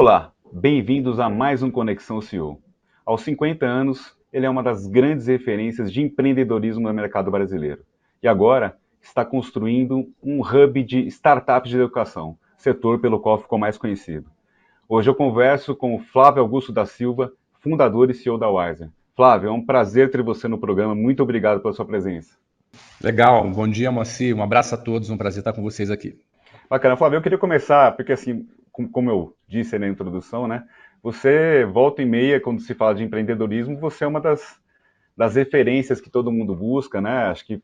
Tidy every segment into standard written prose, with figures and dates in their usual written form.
Olá, bem-vindos a mais um Conexão CEO. Aos 50 anos, ele é uma das grandes referências de empreendedorismo no mercado brasileiro. E agora está construindo um hub de startups de educação, setor pelo qual ficou mais conhecido. Hoje eu converso com o Flávio Augusto da Silva, fundador e CEO da Wiser. Flávio, é um prazer ter você no programa. Muito obrigado pela sua presença. Legal, bom dia, Moacir. Um abraço a todos, um prazer estar com vocês aqui. Bacana, Flávio, eu queria começar, porque assim, como eu disse aí na introdução, né? Você, volta e meia, quando se fala de empreendedorismo, você é uma das referências que todo mundo busca, né? Acho que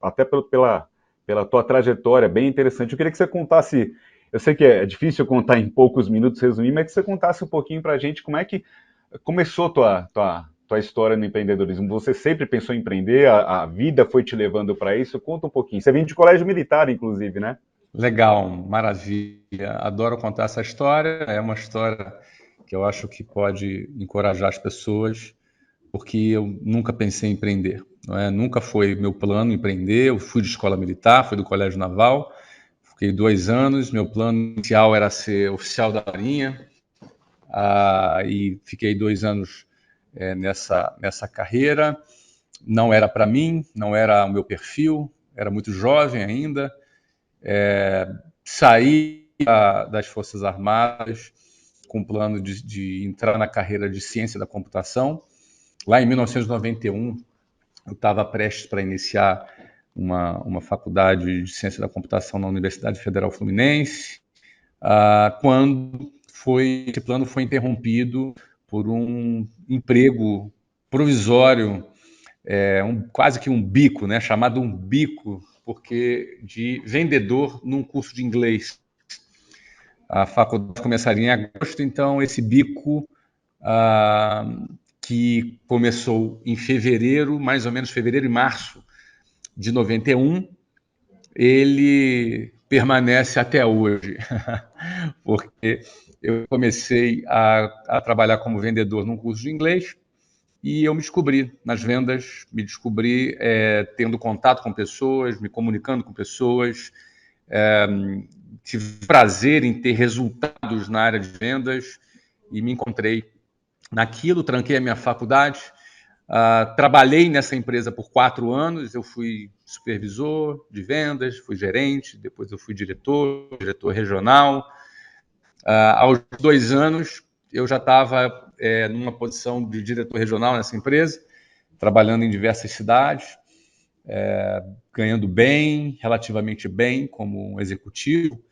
até pela tua trajetória, é bem interessante. Eu queria que você contasse, eu sei que é difícil contar em poucos minutos, resumir, mas que você contasse um pouquinho pra gente como é que começou tua história no empreendedorismo. Você sempre pensou em empreender? A vida foi te levando para isso? Conta um pouquinho. Você vem de colégio militar, inclusive, né? Legal, maravilha. Adoro contar essa história. É uma história que eu acho que pode encorajar as pessoas, porque eu nunca pensei em empreender. Não é? Nunca foi meu plano empreender. Eu fui de escola militar, fui do Colégio Naval, fiquei 2 anos. Meu plano inicial era ser oficial da Marinha, e fiquei 2 anos nessa carreira. Não era para mim, não era o meu perfil, era muito jovem ainda. Saí das Forças Armadas com o plano de entrar na carreira de Ciência da Computação. Lá em 1991, eu estava prestes para iniciar uma faculdade de Ciência da Computação na Universidade Federal Fluminense, quando esse plano foi interrompido por um emprego provisório, quase que um bico, né, chamado um bico, porque de vendedor num curso de inglês. A faculdade começaria em agosto, então esse bico, ah, que começou em fevereiro, mais ou menos fevereiro e março de 91, ele permanece até hoje, porque eu comecei a trabalhar como vendedor num curso de inglês e eu me descobri nas vendas, me descobri tendo contato com pessoas, me comunicando com pessoas, tive prazer em ter resultados na área de vendas e me encontrei naquilo, tranquei a minha faculdade, trabalhei nessa empresa por 4 anos, eu fui supervisor de vendas, fui gerente, depois eu fui diretor regional. Aos 2 anos, eu já estava numa posição de diretor regional nessa empresa, trabalhando em diversas cidades, ganhando bem, relativamente bem como um executivo.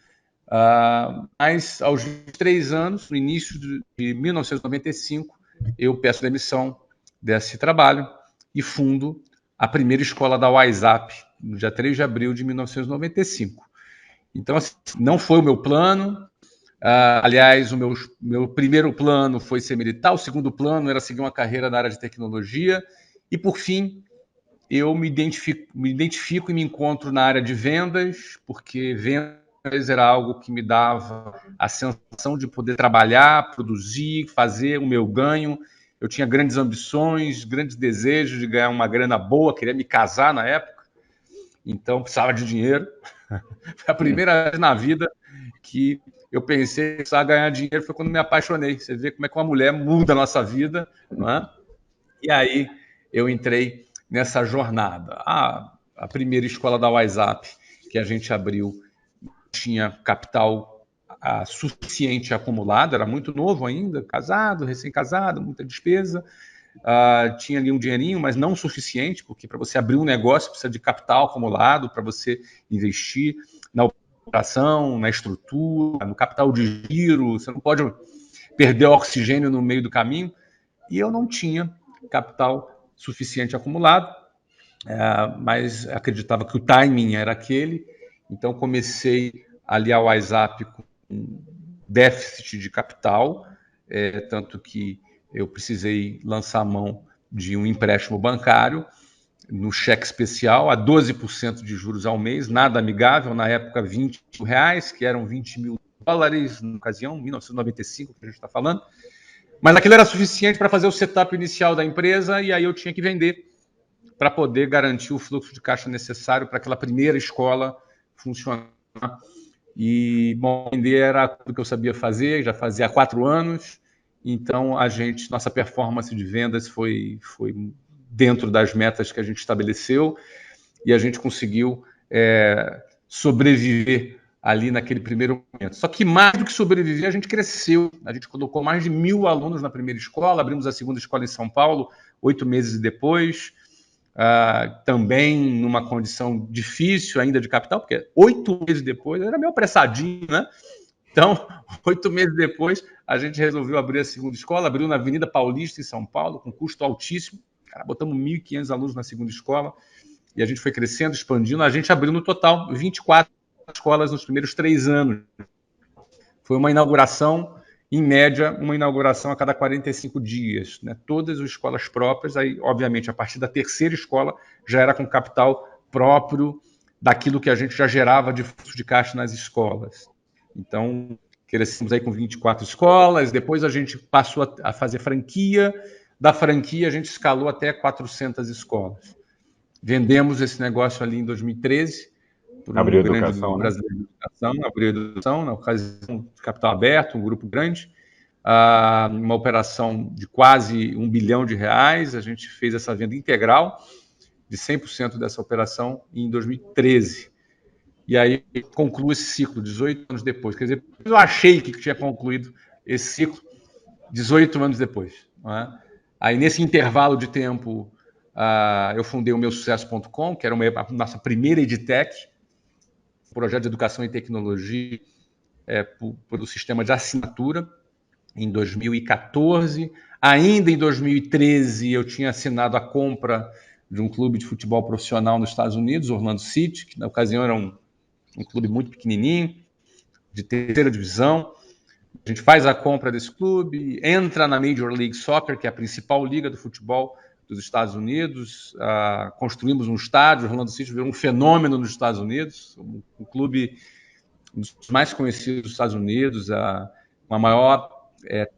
Mas aos 3 anos, no início de 1995, eu peço demissão desse trabalho e fundo a primeira escola da WhatsApp, no dia 3 de abril de 1995. Então, assim, não foi o meu plano. Aliás, o meu primeiro plano foi ser militar, o segundo plano era seguir uma carreira na área de tecnologia, e por fim, eu me identifico e me encontro na área de vendas, porque vendas era algo que me dava a sensação de poder trabalhar, produzir, fazer o meu ganho. Eu tinha grandes ambições, grandes desejos de ganhar uma grana boa, queria me casar na época, então precisava de dinheiro. Foi a primeira vez na vida que eu pensei que precisava ganhar dinheiro, foi quando me apaixonei. Você vê como é que uma mulher muda a nossa vida, não é? E aí eu entrei nessa jornada. A primeira escola da WhatsApp que a gente abriu tinha capital suficiente acumulado, era muito novo ainda, casado, recém-casado, muita despesa. Tinha ali um dinheirinho, mas não suficiente, porque para você abrir um negócio precisa de capital acumulado, para você investir na operação, na estrutura, no capital de giro, você não pode perder o oxigênio no meio do caminho. E eu não tinha capital suficiente acumulado, mas acreditava que o timing era aquele, então comecei ali a WhatsApp com déficit de capital, tanto que eu precisei lançar a mão de um empréstimo bancário no cheque especial a 12% de juros ao mês, nada amigável, na época R$ 20 mil, que eram US$ 20 mil na ocasião, 1995 que a gente está falando, mas aquilo era suficiente para fazer o setup inicial da empresa e aí eu tinha que vender para poder garantir o fluxo de caixa necessário para aquela primeira escola funcionar E, bom, vender era tudo que eu sabia fazer, já fazia 4 anos, então nossa performance de vendas foi dentro das metas que a gente estabeleceu e a gente conseguiu sobreviver ali naquele primeiro momento. Só que mais do que sobreviver, a gente cresceu. A gente colocou mais de 1.000 alunos na primeira escola, abrimos a segunda escola em São Paulo, 8 meses depois, também numa condição difícil ainda de capital, porque 8 meses depois, era meio apressadinho, né? Então, 8 meses depois, a gente resolveu abrir a segunda escola, abriu na Avenida Paulista, em São Paulo, com custo altíssimo. Cara, botamos 1.500 alunos na segunda escola e a gente foi crescendo, expandindo. A gente abriu no total 24 escolas nos primeiros 3 anos. Foi uma inauguração, em média, uma inauguração a cada 45 dias. Né? Todas as escolas próprias, aí, obviamente, a partir da terceira escola, já era com capital próprio daquilo que a gente já gerava de fluxo de caixa nas escolas. Então, crescemos aí com 24 escolas, depois a gente passou a fazer franquia, da franquia a gente escalou até 400 escolas. Vendemos esse negócio ali em 2013, por um grande grupo brasileiro de educação, abriu educação, na ocasião de capital aberto, um grupo grande, uma operação de quase R$1 bilhão, a gente fez essa venda integral de 100% dessa operação em 2013. E aí conclui esse ciclo 18 anos depois. Quer dizer, eu achei que tinha concluído esse ciclo 18 anos depois. Não é? Aí, nesse intervalo de tempo, eu fundei o meusucesso.com, que era a nossa primeira edtech, projeto de educação e tecnologia pelo sistema de assinatura, em 2014. Ainda em 2013, eu tinha assinado a compra de um clube de futebol profissional nos Estados Unidos, Orlando City, que na ocasião era um clube muito pequenininho, de terceira divisão. A gente faz a compra desse clube, entra na Major League Soccer, que é a principal liga do futebol dos Estados Unidos. Construímos um estádio, o Orlando City virou um fenômeno nos Estados Unidos, um clube um dos mais conhecidos dos Estados Unidos, uma maior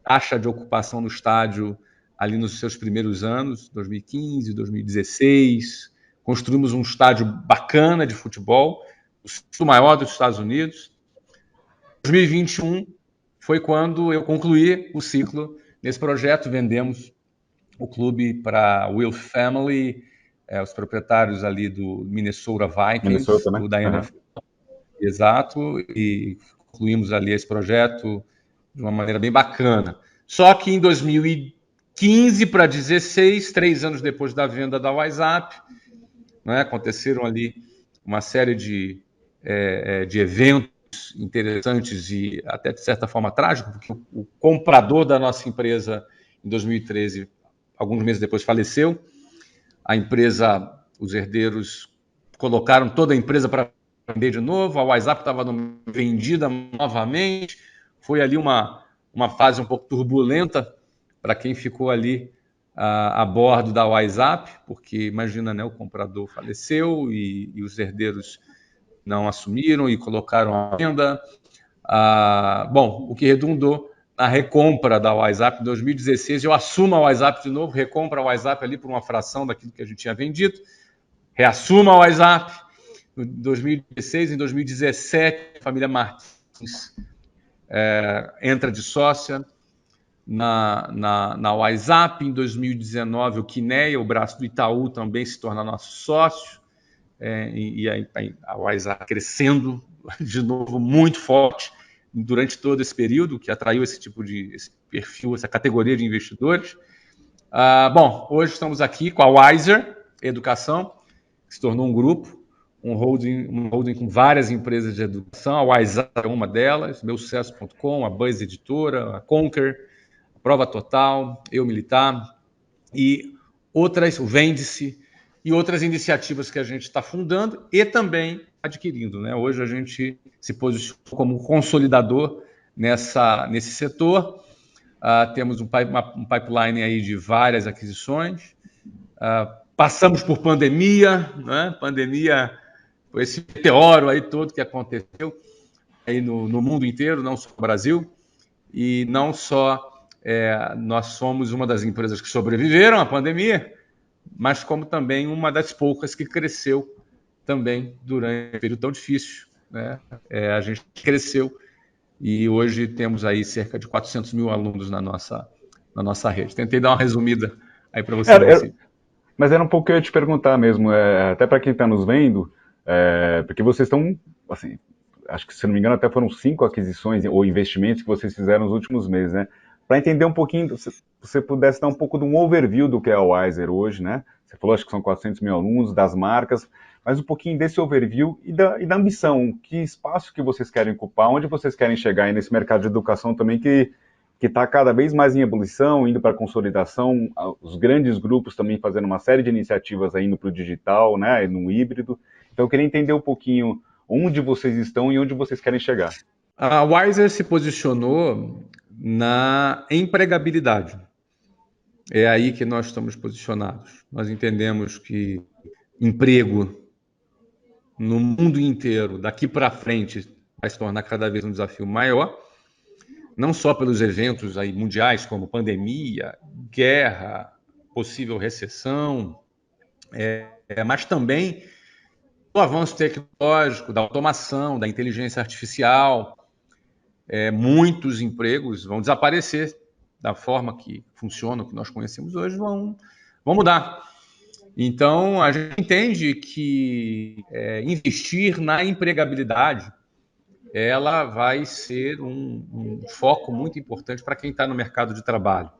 taxa de ocupação no estádio ali nos seus primeiros anos, 2015, 2016. Construímos um estádio bacana de futebol, o maior dos Estados Unidos. 2021 foi quando eu concluí o ciclo nesse projeto. Vendemos o clube para a Will Family, os proprietários ali do Minnesota Vikings, né? da NFL. Exato, e concluímos ali esse projeto de uma maneira bem bacana. Só que em 2015 para 2016, 3 anos depois da venda da WhatsApp, né, aconteceram ali uma série de eventos interessantes e até de certa forma trágicos, porque o comprador da nossa empresa em 2013, alguns meses depois, faleceu. A empresa, os herdeiros colocaram toda a empresa para vender de novo, a WhatsApp estava vendida novamente. Foi ali uma fase um pouco turbulenta para quem ficou ali a bordo da WhatsApp, porque imagina, né, o comprador faleceu e os herdeiros não assumiram e colocaram à venda. Bom, o que redundou na recompra da WhatsApp em 2016. Eu assumo a WhatsApp de novo, recompro a WhatsApp ali por uma fração daquilo que a gente tinha vendido, reassumo a WhatsApp. Em 2016, em 2017, a família Martins entra de sócia na WhatsApp. Em 2019, o Quineia, o braço do Itaú, também se torna nosso sócio. E a WhatsApp crescendo de novo muito forte durante todo esse período, que atraiu esse perfil, essa categoria de investidores. Bom, hoje estamos aqui com a Wiser Educação, que se tornou um grupo, um holding com várias empresas de educação. A Wiser é uma delas, meusucesso.com, a Buzz Editora, a Conquer, a Prova Total, Eu Militar e outras, o Vende-se, e outras iniciativas que a gente está fundando e também adquirindo. Né? Hoje a gente se posiciona como consolidador nesse setor. Temos um pipeline aí de várias aquisições. Passamos por pandemia, né? Pandemia, esse meteoro aí todo que aconteceu aí no mundo inteiro, não só no Brasil, e não só nós somos uma das empresas que sobreviveram à pandemia, mas como também uma das poucas que cresceu também durante um período tão difícil né? A gente cresceu e hoje temos aí cerca de 400 mil alunos na nossa rede. Tentei dar uma resumida aí para você, É, Moacir. mas era um pouco que eu ia te perguntar mesmo, até para quem está nos vendo, porque vocês estão, assim, acho que se não me engano até foram 5 aquisições ou investimentos que vocês fizeram nos últimos meses, né? Para entender um pouquinho, se você pudesse dar um pouco de um overview do que é a Wiser hoje, né? Você falou, acho que são 400 mil alunos, das marcas, mas um pouquinho desse overview e da ambição, que espaço que vocês querem ocupar, onde vocês querem chegar aí nesse mercado de educação também que está cada vez mais em ebulição, indo para a consolidação, os grandes grupos também fazendo uma série de iniciativas aí indo para o digital, né, no híbrido. Então eu queria entender um pouquinho onde vocês estão e onde vocês querem chegar. A Wiser se posicionou na empregabilidade. É aí que nós estamos posicionados. Nós entendemos que emprego no mundo inteiro, daqui para frente, vai se tornar cada vez um desafio maior, não só pelos eventos aí mundiais como pandemia, guerra, possível recessão, mas também o avanço tecnológico, da automação, da inteligência artificial. Muitos empregos vão desaparecer da forma que funcionam, que nós conhecemos hoje, vão mudar. Então, a gente entende que investir na empregabilidade ela vai ser um foco muito importante para quem está no mercado de trabalho.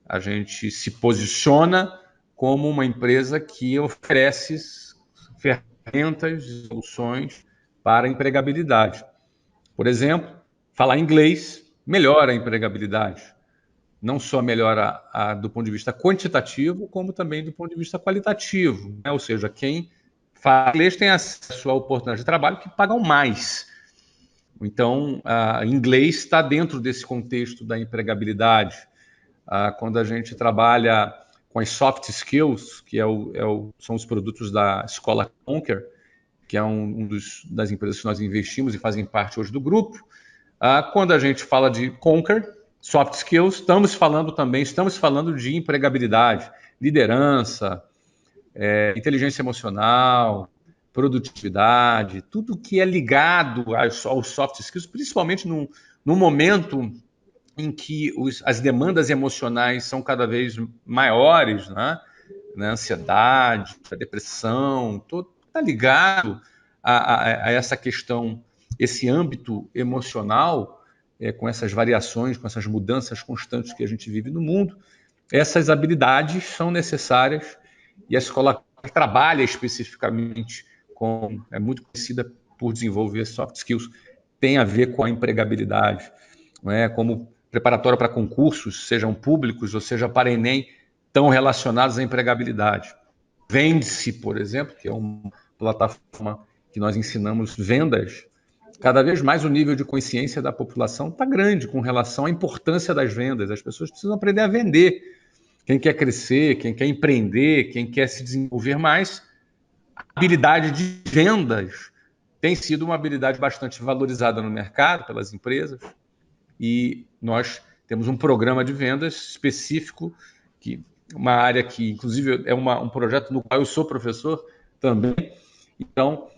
A gente se posiciona como uma empresa que oferece ferramentas e soluções para a empregabilidade. Por exemplo, falar inglês melhora a empregabilidade. Não só melhora do ponto de vista quantitativo, como também do ponto de vista qualitativo. Né? Ou seja, quem fala inglês tem acesso a oportunidades de trabalho que pagam mais. Então, inglês está dentro desse contexto da empregabilidade. Quando a gente trabalha com as soft skills, que são os produtos da escola Conquer, que é das empresas que nós investimos e fazem parte hoje do grupo. Quando a gente fala de Conquer, soft skills, estamos falando de empregabilidade, liderança, inteligência emocional, produtividade, tudo que é ligado aos soft skills, principalmente num momento em que as demandas emocionais são cada vez maiores, né? A ansiedade, a depressão, tudo está ligado a essa questão, esse âmbito emocional, com essas variações, com essas mudanças constantes que a gente vive no mundo. Essas habilidades são necessárias e a escola trabalha especificamente é muito conhecida por desenvolver soft skills, tem a ver com a empregabilidade, não é? Como preparatório para concursos, sejam públicos ou seja para Enem, estão relacionados à empregabilidade. Vende-se, por exemplo, que é uma plataforma que nós ensinamos vendas, cada vez mais o nível de consciência da população está grande com relação à importância das vendas. As pessoas precisam aprender a vender. Quem quer crescer, quem quer empreender, quem quer se desenvolver mais, a habilidade de vendas tem sido uma habilidade bastante valorizada no mercado pelas empresas e nós temos um programa de vendas específico, uma área que, inclusive, é um projeto no qual eu sou professor também. Então,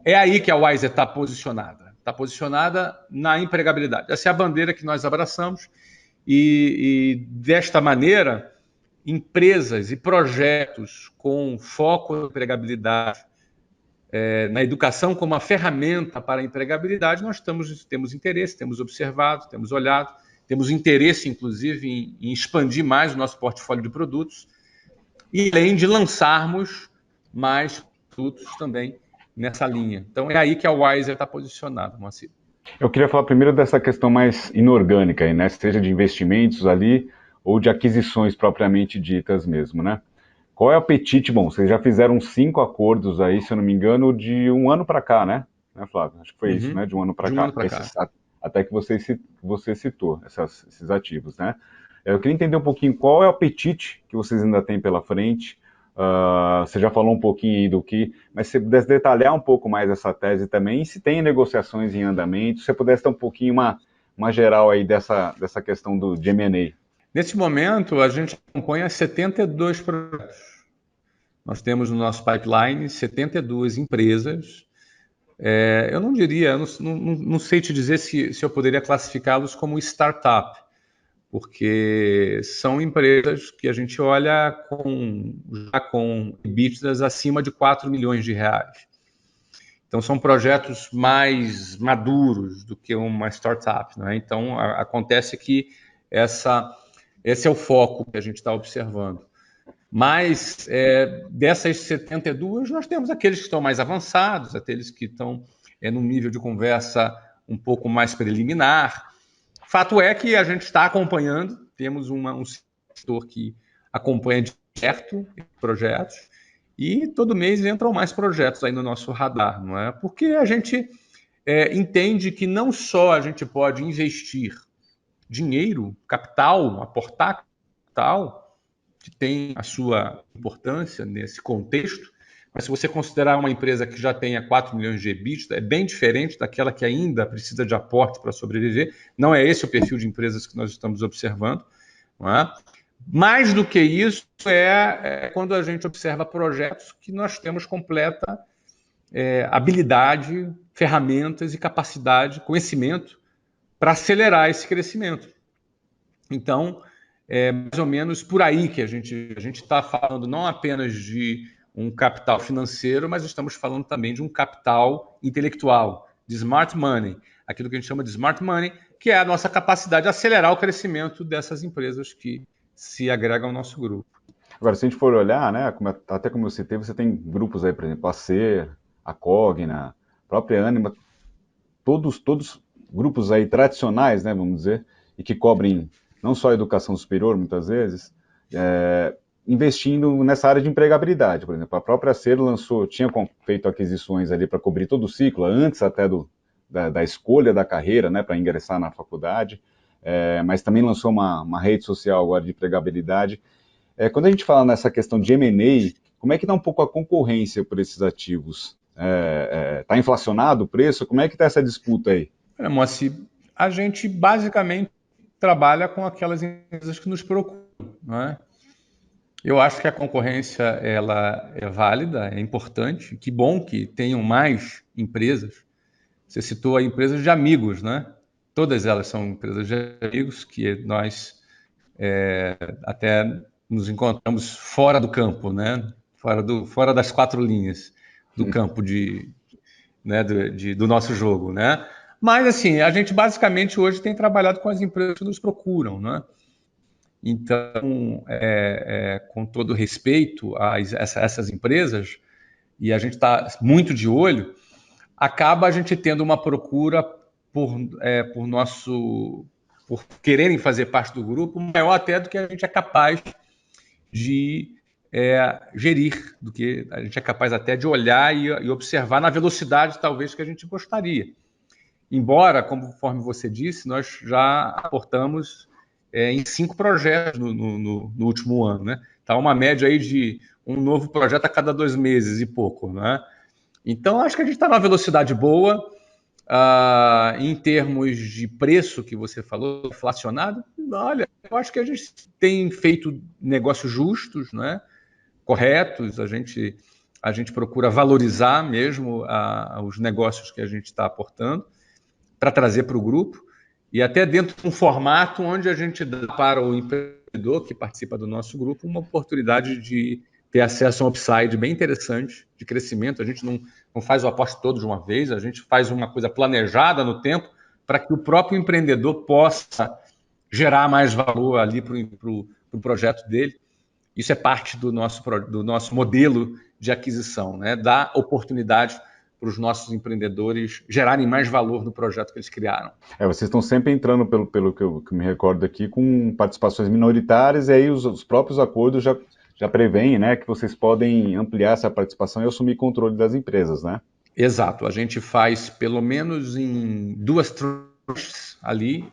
é aí que a Wiser está posicionada. Está posicionada na empregabilidade. Essa é a bandeira que nós abraçamos e desta maneira, empresas e projetos com foco na empregabilidade, na educação como uma ferramenta para a empregabilidade, nós temos interesse, temos observado, temos olhado, temos interesse, inclusive, em expandir mais o nosso portfólio de produtos e além de lançarmos mais produtos também nessa linha. Então, é aí que a Wiser está posicionada, Moacir. Eu queria falar primeiro dessa questão mais inorgânica, né? Seja de investimentos ali ou de aquisições propriamente ditas mesmo, né? Qual é o apetite? Bom, vocês já fizeram 5 acordos aí, se eu não me engano, de um ano para cá, né? Flávio? Acho que foi isso, né? De um ano para cá. Ano para cá. Até que você citou esses ativos, né? Eu queria entender um pouquinho qual é o apetite que vocês ainda têm pela frente. Você já falou um pouquinho aí mas se você pudesse detalhar um pouco mais essa tese também, e se tem negociações em andamento, se você pudesse dar um pouquinho uma geral aí dessa questão de M&A. Nesse momento, a gente acompanha 72 projetos. Nós temos no nosso pipeline 72 empresas Eu não diria, não sei te dizer se eu poderia classificá-los como startup, porque são empresas que a gente olha já com EBITDAs acima de 4 milhões de reais. Então, são projetos mais maduros do que uma startup, né? Então, acontece que esse é o foco que a gente está observando. Mas, dessas 72, nós temos aqueles que estão mais avançados, aqueles que estão num nível de conversa um pouco mais preliminar. Fato é que a gente está acompanhando, temos um setor que acompanha de perto projetos, e todo mês entram mais projetos aí no nosso radar, não é? Porque a gente entende que não só a gente pode investir dinheiro, capital, aportar capital, que tem a sua importância nesse contexto, mas se você considerar uma empresa que já tenha 4 milhões de EBITDA, é bem diferente daquela que ainda precisa de aporte para sobreviver. Não é esse o perfil de empresas que nós estamos observando, não é? Mais do que isso é quando a gente observa projetos que nós temos completa habilidade, ferramentas e capacidade, conhecimento para acelerar esse crescimento. Então, é mais ou menos por aí que a gente está falando não apenas de um capital financeiro, mas estamos falando também de um capital intelectual, de smart money, aquilo que a gente chama de smart money, que é a nossa capacidade de acelerar o crescimento dessas empresas que se agregam ao nosso grupo. Agora, se a gente for olhar, né, até como eu citei, você tem grupos aí, por exemplo, a Ser, a Cogna, a própria Anima, todos grupos aí tradicionais, né, vamos dizer, e que cobrem não só a educação superior, muitas vezes, investindo nessa área de empregabilidade. Por exemplo, a própria Ser tinha feito aquisições ali para cobrir todo o ciclo, antes até da escolha da carreira, né, para ingressar na faculdade, mas também lançou uma rede social agora de empregabilidade. Quando a gente fala nessa questão de M&A, como é que está um pouco a concorrência por esses ativos? Está inflacionado o preço? Como é que está essa disputa aí? Moacir, a gente basicamente trabalha com aquelas empresas que nos procuram, não é? Eu acho que a concorrência ela é válida, é importante. Que bom que tenham mais empresas. Você citou a empresas de amigos, né? Todas elas são empresas de amigos que nós até nos encontramos fora do campo, né? Fora das 4 linhas do campo do nosso jogo, né? Mas assim, a gente basicamente hoje tem trabalhado com as empresas que nos procuram, né? Então, com todo respeito a essas empresas, e a gente está muito de olho, acaba a gente tendo uma procura por quererem fazer parte do grupo maior até do que a gente é capaz de gerir, do que a gente é capaz até de olhar e observar na velocidade talvez que a gente gostaria. Embora, conforme você disse, nós já aportamos em 5 projetos no último ano, né? Está uma média aí de um novo projeto a cada 2 meses e pouco, né? Então, acho que a gente está numa velocidade boa. Em termos de preço que você falou, inflacionado, olha, eu acho que a gente tem feito negócios justos, né? Corretos, a gente procura valorizar mesmo os negócios que a gente está aportando para trazer para o grupo, e até dentro de um formato onde a gente dá para o empreendedor que participa do nosso grupo uma oportunidade de ter acesso a um upside bem interessante de crescimento. A gente não faz o aporte todo de uma vez, a gente faz uma coisa planejada no tempo para que o próprio empreendedor possa gerar mais valor ali para o projeto dele. Isso é parte do nosso modelo de aquisição, né? Dar oportunidade para os nossos empreendedores gerarem mais valor no projeto que eles criaram. Vocês estão sempre entrando, pelo que eu me recordo aqui, com participações minoritárias, e aí os próprios acordos já prevêem, né, que vocês podem ampliar essa participação e assumir controle das empresas, né? Exato. A gente faz pelo menos em 2 tranches ali,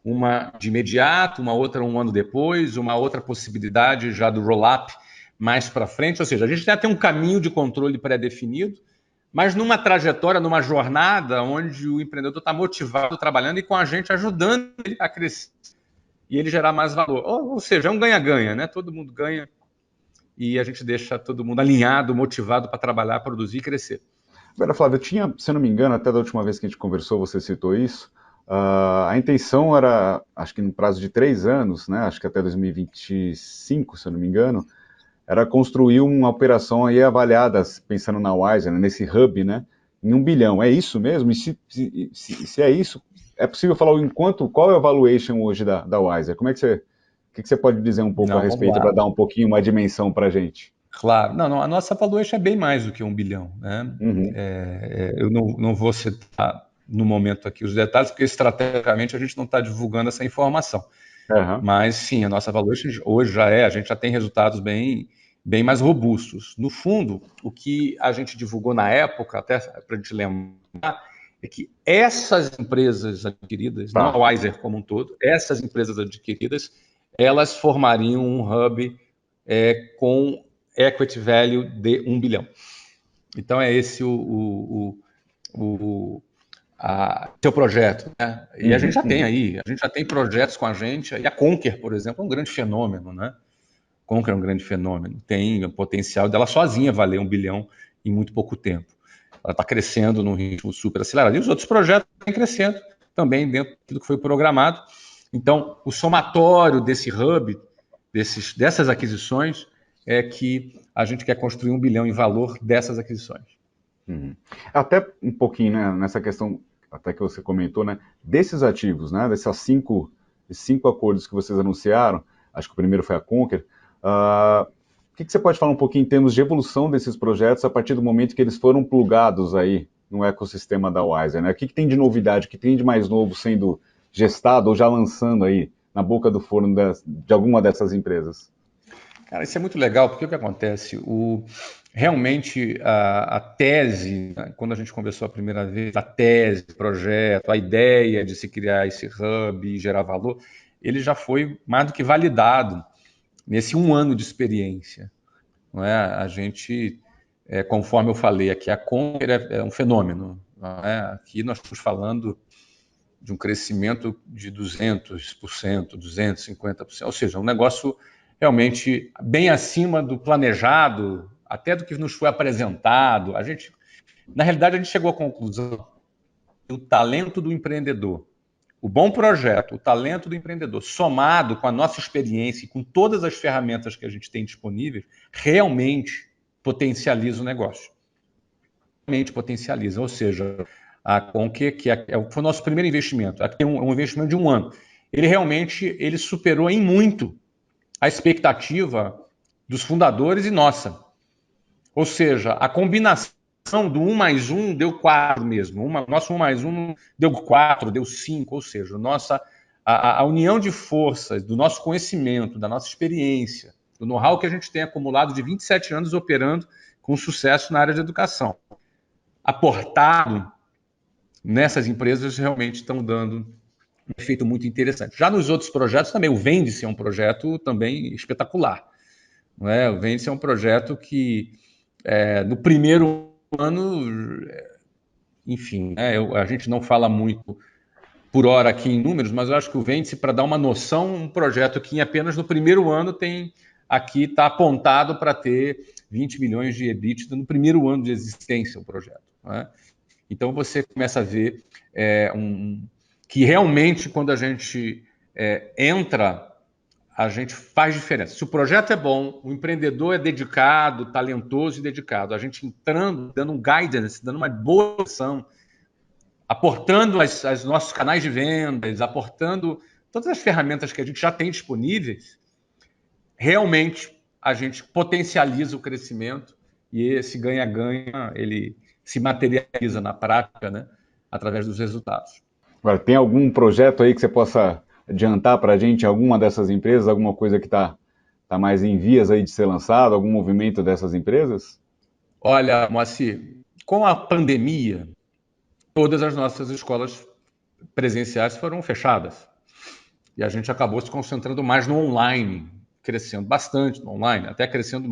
uma de imediato, uma outra um ano depois, uma outra possibilidade já do roll-up mais para frente. Ou seja, a gente tem um caminho de controle pré-definido, mas numa trajetória, numa jornada onde o empreendedor está motivado, trabalhando e com a gente ajudando ele a crescer e ele gerar mais valor. Ou seja, é um ganha-ganha, né? Todo mundo ganha e a gente deixa todo mundo alinhado, motivado para trabalhar, produzir e crescer. Agora, Flávio, eu tinha, se eu não me engano, até da última vez que a gente conversou, você citou isso, a intenção era, acho que no prazo de 3 anos, né, acho que até 2025, se eu não me engano, era construir uma operação aí avaliada, pensando na Wiser, né, nesse hub, né, em 1 bilhão. É isso mesmo? E se é isso, é possível falar qual é a valuation hoje da Wiser? O que que você pode dizer um pouco a Não, vamos respeito lá. para dar um pouquinho uma dimensão para a gente? Claro. Não, não, a nossa valuation é bem mais do que 1 bilhão, né? Uhum. Eu não vou citar no momento aqui os detalhes, porque estrategicamente a gente não está divulgando essa informação. Aham. Mas sim, a nossa valuation hoje a gente já tem resultados bem mais robustos. No fundo, o que a gente divulgou na época, até para a gente lembrar, é que essas empresas adquiridas, não Tá. a Wiser como um todo, essas empresas adquiridas, elas formariam um hub com equity value de 1 bilhão. Então é esse o seu projeto, né? E a gente Uhum, já tem uhum. aí, a gente já tem projetos com a gente, e a Conquer, por exemplo, é um grande fenômeno, né? Conquer é um grande fenômeno, tem o potencial dela sozinha valer 1 bilhão em muito pouco tempo. Ela está crescendo num ritmo super acelerado. E os outros projetos estão crescendo também dentro do que foi programado. Então, o somatório desse hub, dessas aquisições, é que a gente quer construir 1 bilhão em valor dessas aquisições. Uhum. Até um pouquinho, né, nessa questão, até que você comentou, né, desses ativos, né, esses cinco acordos que vocês anunciaram, acho que o primeiro foi a Conquer, o que você pode falar um pouquinho em termos de evolução desses projetos a partir do momento que eles foram plugados aí no ecossistema da Wiser, né? O que tem de novidade, o que tem de mais novo sendo gestado ou já lançando aí na boca do forno de alguma dessas empresas? Cara, isso é muito legal, porque o que acontece? Realmente, a tese, né, quando a gente conversou a primeira vez, a tese, o projeto, a ideia de se criar esse hub e gerar valor, ele já foi mais do que validado nesse 1 ano de experiência. Não é? A gente, conforme eu falei aqui, a Conquer é um fenômeno. Não é? Aqui nós estamos falando de um crescimento de 200%, 250%, ou seja, um negócio realmente bem acima do planejado, até do que nos foi apresentado. Na realidade, a gente chegou à conclusão que o talento do empreendedor, o bom projeto, o talento do empreendedor, somado com a nossa experiência e com todas as ferramentas que a gente tem disponíveis, realmente potencializa o negócio. Realmente potencializa, ou seja, a Conque, foi o nosso primeiro investimento, aqui é um investimento de 1 ano. Ele superou em muito a expectativa dos fundadores e nossa. Ou seja, a combinação do 1+1 deu 4 mesmo. Nosso 1+1 deu 4, deu 5, ou seja, a união de forças, do nosso conhecimento, da nossa experiência, do know-how que a gente tem acumulado de 27 anos operando com sucesso na área de educação, aportado nessas empresas, realmente estão dando um efeito muito interessante. Já nos outros projetos também, o Vende-se é um projeto também espetacular. Não é? O Vende-se é um projeto que, no primeiro ano, enfim, a gente não fala muito por hora aqui em números, mas eu acho que o Vende-se, para dar uma noção, um projeto que apenas no primeiro ano está apontado para ter 20 milhões de EBITDA no primeiro ano de existência, o projeto. Não é? Então você começa a ver que realmente, quando a gente entra, a gente faz diferença. Se o projeto é bom, o empreendedor é dedicado, talentoso e dedicado, a gente entrando, dando um guidance, dando uma boa ação, aportando as nossos canais de vendas, aportando todas as ferramentas que a gente já tem disponíveis, realmente a gente potencializa o crescimento e esse ganha-ganha, ele se materializa na prática, né, através dos resultados. Agora, tem algum projeto aí que você possa adiantar para a gente, alguma dessas empresas, alguma coisa que tá mais em vias aí de ser lançado, algum movimento dessas empresas? Olha, Moacir, com a pandemia, todas as nossas escolas presenciais foram fechadas e a gente acabou se concentrando mais no online, crescendo bastante no online, até crescendo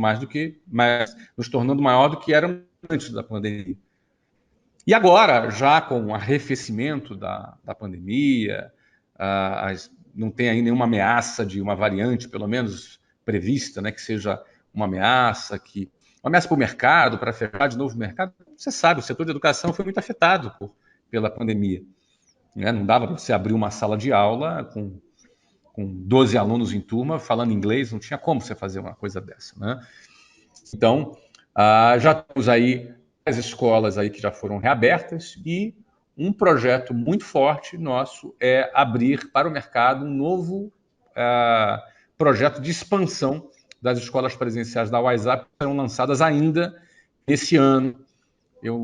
nos tornando maior do que era antes da pandemia. E agora, já com o arrefecimento da pandemia, não tem aí nenhuma ameaça de uma variante, pelo menos prevista, né, que seja uma ameaça, que Começa para o mercado, para fechar de novo o mercado. Você sabe, o setor de educação foi muito afetado pela pandemia. Né? Não dava para você abrir uma sala de aula com 12 alunos em turma falando inglês, não tinha como você fazer uma coisa dessa. Né? Então, já temos aí as escolas aí que já foram reabertas e um projeto muito forte nosso é abrir para o mercado um novo projeto de expansão das escolas presenciais da WhatsApp, que serão lançadas ainda esse ano.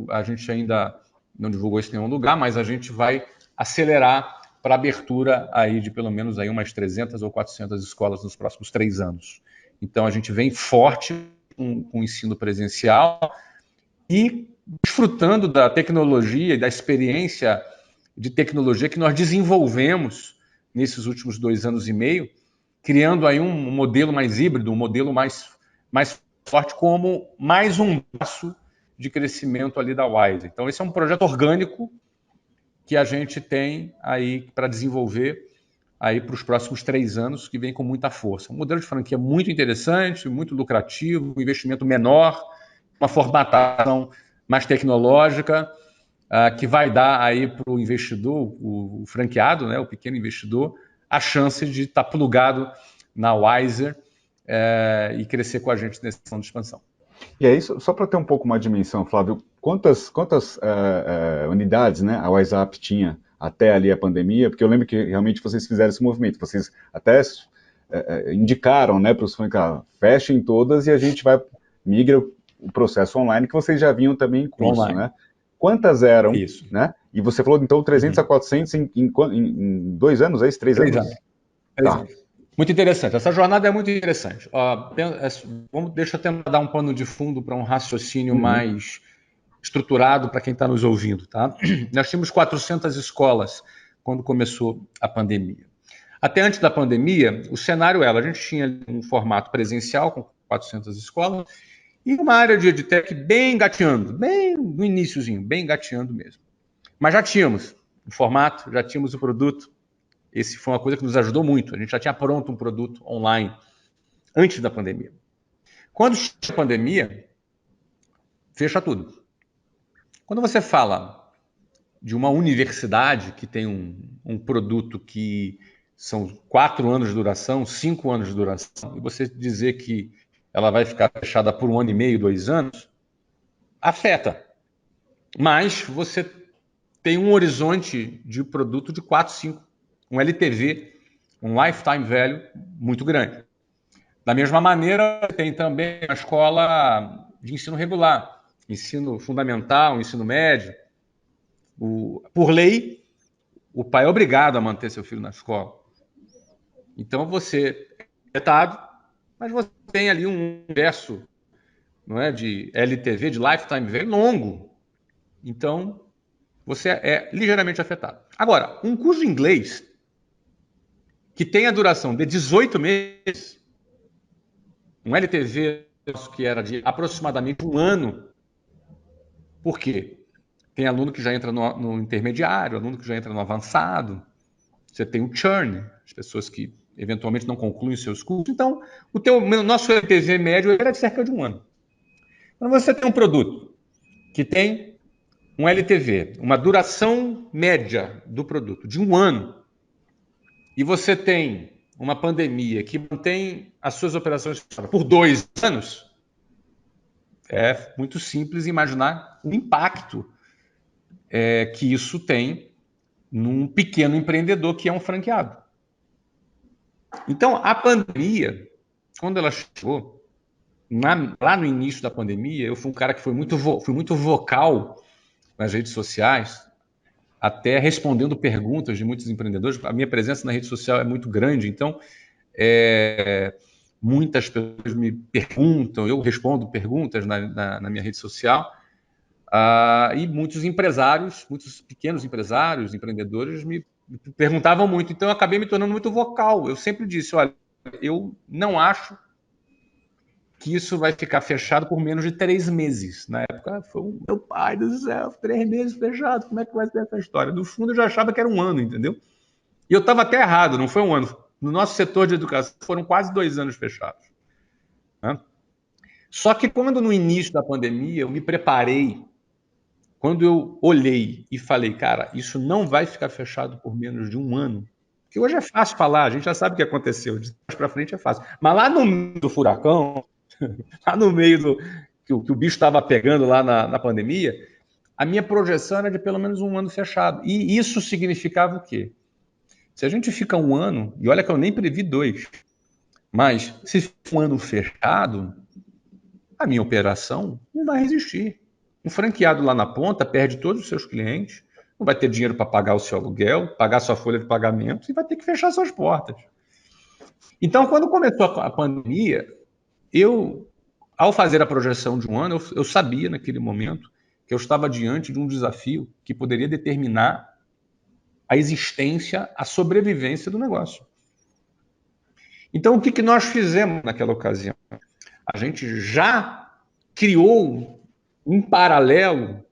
A gente ainda não divulgou isso em nenhum lugar, mas a gente vai acelerar para a abertura aí de pelo menos aí umas 300 ou 400 escolas nos próximos 3 anos. Então, a gente vem forte com o ensino presencial e desfrutando da tecnologia e da experiência de tecnologia que nós desenvolvemos nesses últimos 2 anos e meio, criando aí um modelo mais híbrido, um modelo mais forte, como mais um passo de crescimento ali da Wise. Então, esse é um projeto orgânico que a gente tem aí para desenvolver aí para os próximos 3 anos, que vem com muita força. Um modelo de franquia muito interessante, muito lucrativo, um investimento menor, uma formatação mais tecnológica, que vai dar aí para o investidor, o franqueado, né, o pequeno investidor, a chance de estar plugado na Wiser e crescer com a gente nessa ação de expansão. E aí, só para ter um pouco mais de dimensão, Flávio, quantas unidades, né, a WhatsApp tinha até ali a pandemia? Porque eu lembro que realmente vocês fizeram esse movimento, vocês até indicaram, né, para os franqueados, fechem todas e a gente migra o processo online, que vocês já vinham também em curso, online, né? Quantas eram, isso, né? E você falou, então, 300 a 400 em 2 anos, é isso? 3 anos? 3 anos. Tá. Muito interessante. Essa jornada é muito interessante. Deixa eu tentar dar um pano de fundo para um raciocínio mais estruturado para quem está nos ouvindo. Tá? Nós tínhamos 400 escolas quando começou a pandemia. Até antes da pandemia, o cenário era, a gente tinha um formato presencial com 400 escolas e uma área de EdTech bem gateando, bem no iniciozinho, bem gateando mesmo. Mas já tínhamos o formato, já tínhamos o produto. Esse foi uma coisa que nos ajudou muito. A gente já tinha pronto um produto online antes da pandemia. Quando chega a pandemia, fecha tudo. Quando você fala de uma universidade que tem um produto que são 4 anos de duração, 5 anos de duração, e você dizer que ela vai ficar fechada por 1 ano e meio, 2 anos, afeta. Mas você tem um horizonte de produto de 4, 5, um LTV, um lifetime value muito grande. Da mesma maneira, tem também a escola de ensino regular, ensino fundamental, ensino médio. Por lei, o pai é obrigado a manter seu filho na escola. Então, você é vetado, mas você tem ali um universo, não é, de LTV, de lifetime value longo. Então, você é ligeiramente afetado. Agora, um curso de inglês que tem a duração de 18 meses, um LTV que era de aproximadamente 1 ano. Por quê? Tem aluno que já entra no intermediário, aluno que já entra no avançado. Você tem o churn, as pessoas que eventualmente não concluem seus cursos. Então, nosso LTV médio era de cerca de 1 ano. Quando você tem um produto que tem um LTV, uma duração média do produto de 1 ano, e você tem uma pandemia que mantém as suas operações por 2 anos, é muito simples imaginar o impacto que isso tem num pequeno empreendedor que é um franqueado. Então, a pandemia, quando ela chegou, lá no início da pandemia, eu fui um cara que fui muito vocal nas redes sociais, até respondendo perguntas de muitos empreendedores. A minha presença na rede social é muito grande, então muitas pessoas me perguntam, eu respondo perguntas na minha rede social, e muitos empresários, muitos pequenos empresários, empreendedores me perguntavam muito, então eu acabei me tornando muito vocal. Eu sempre disse, olha, eu não acho que isso vai ficar fechado por menos de 3 meses. Na época, foi meu pai do céu, 3 meses fechado, como é que vai ser essa história? No fundo, eu já achava que era 1 ano, entendeu? E eu estava até errado, não foi 1 ano. No nosso setor de educação, foram quase 2 anos fechados. Né? Só que quando no início da pandemia eu me preparei, quando eu olhei e falei, cara, isso não vai ficar fechado por menos de um ano, que hoje é fácil falar, a gente já sabe o que aconteceu, de trás para frente é fácil. Mas lá no meio do furacão, lá no meio do que o bicho estava pegando lá na pandemia, a minha projeção era de pelo menos um ano fechado. E isso significava o quê? Se a gente fica um ano, e olha que eu nem previ 2, mas se fica um ano fechado, a minha operação não vai resistir. Um franqueado lá na ponta perde todos os seus clientes, não vai ter dinheiro para pagar o seu aluguel, pagar sua folha de pagamento e vai ter que fechar suas portas. Então, quando começou a pandemia, ao fazer a projeção de um ano, eu sabia naquele momento que eu estava diante de um desafio que poderia determinar a existência, a sobrevivência do negócio. Então, o que nós fizemos naquela ocasião? A gente já criou, em paralelo,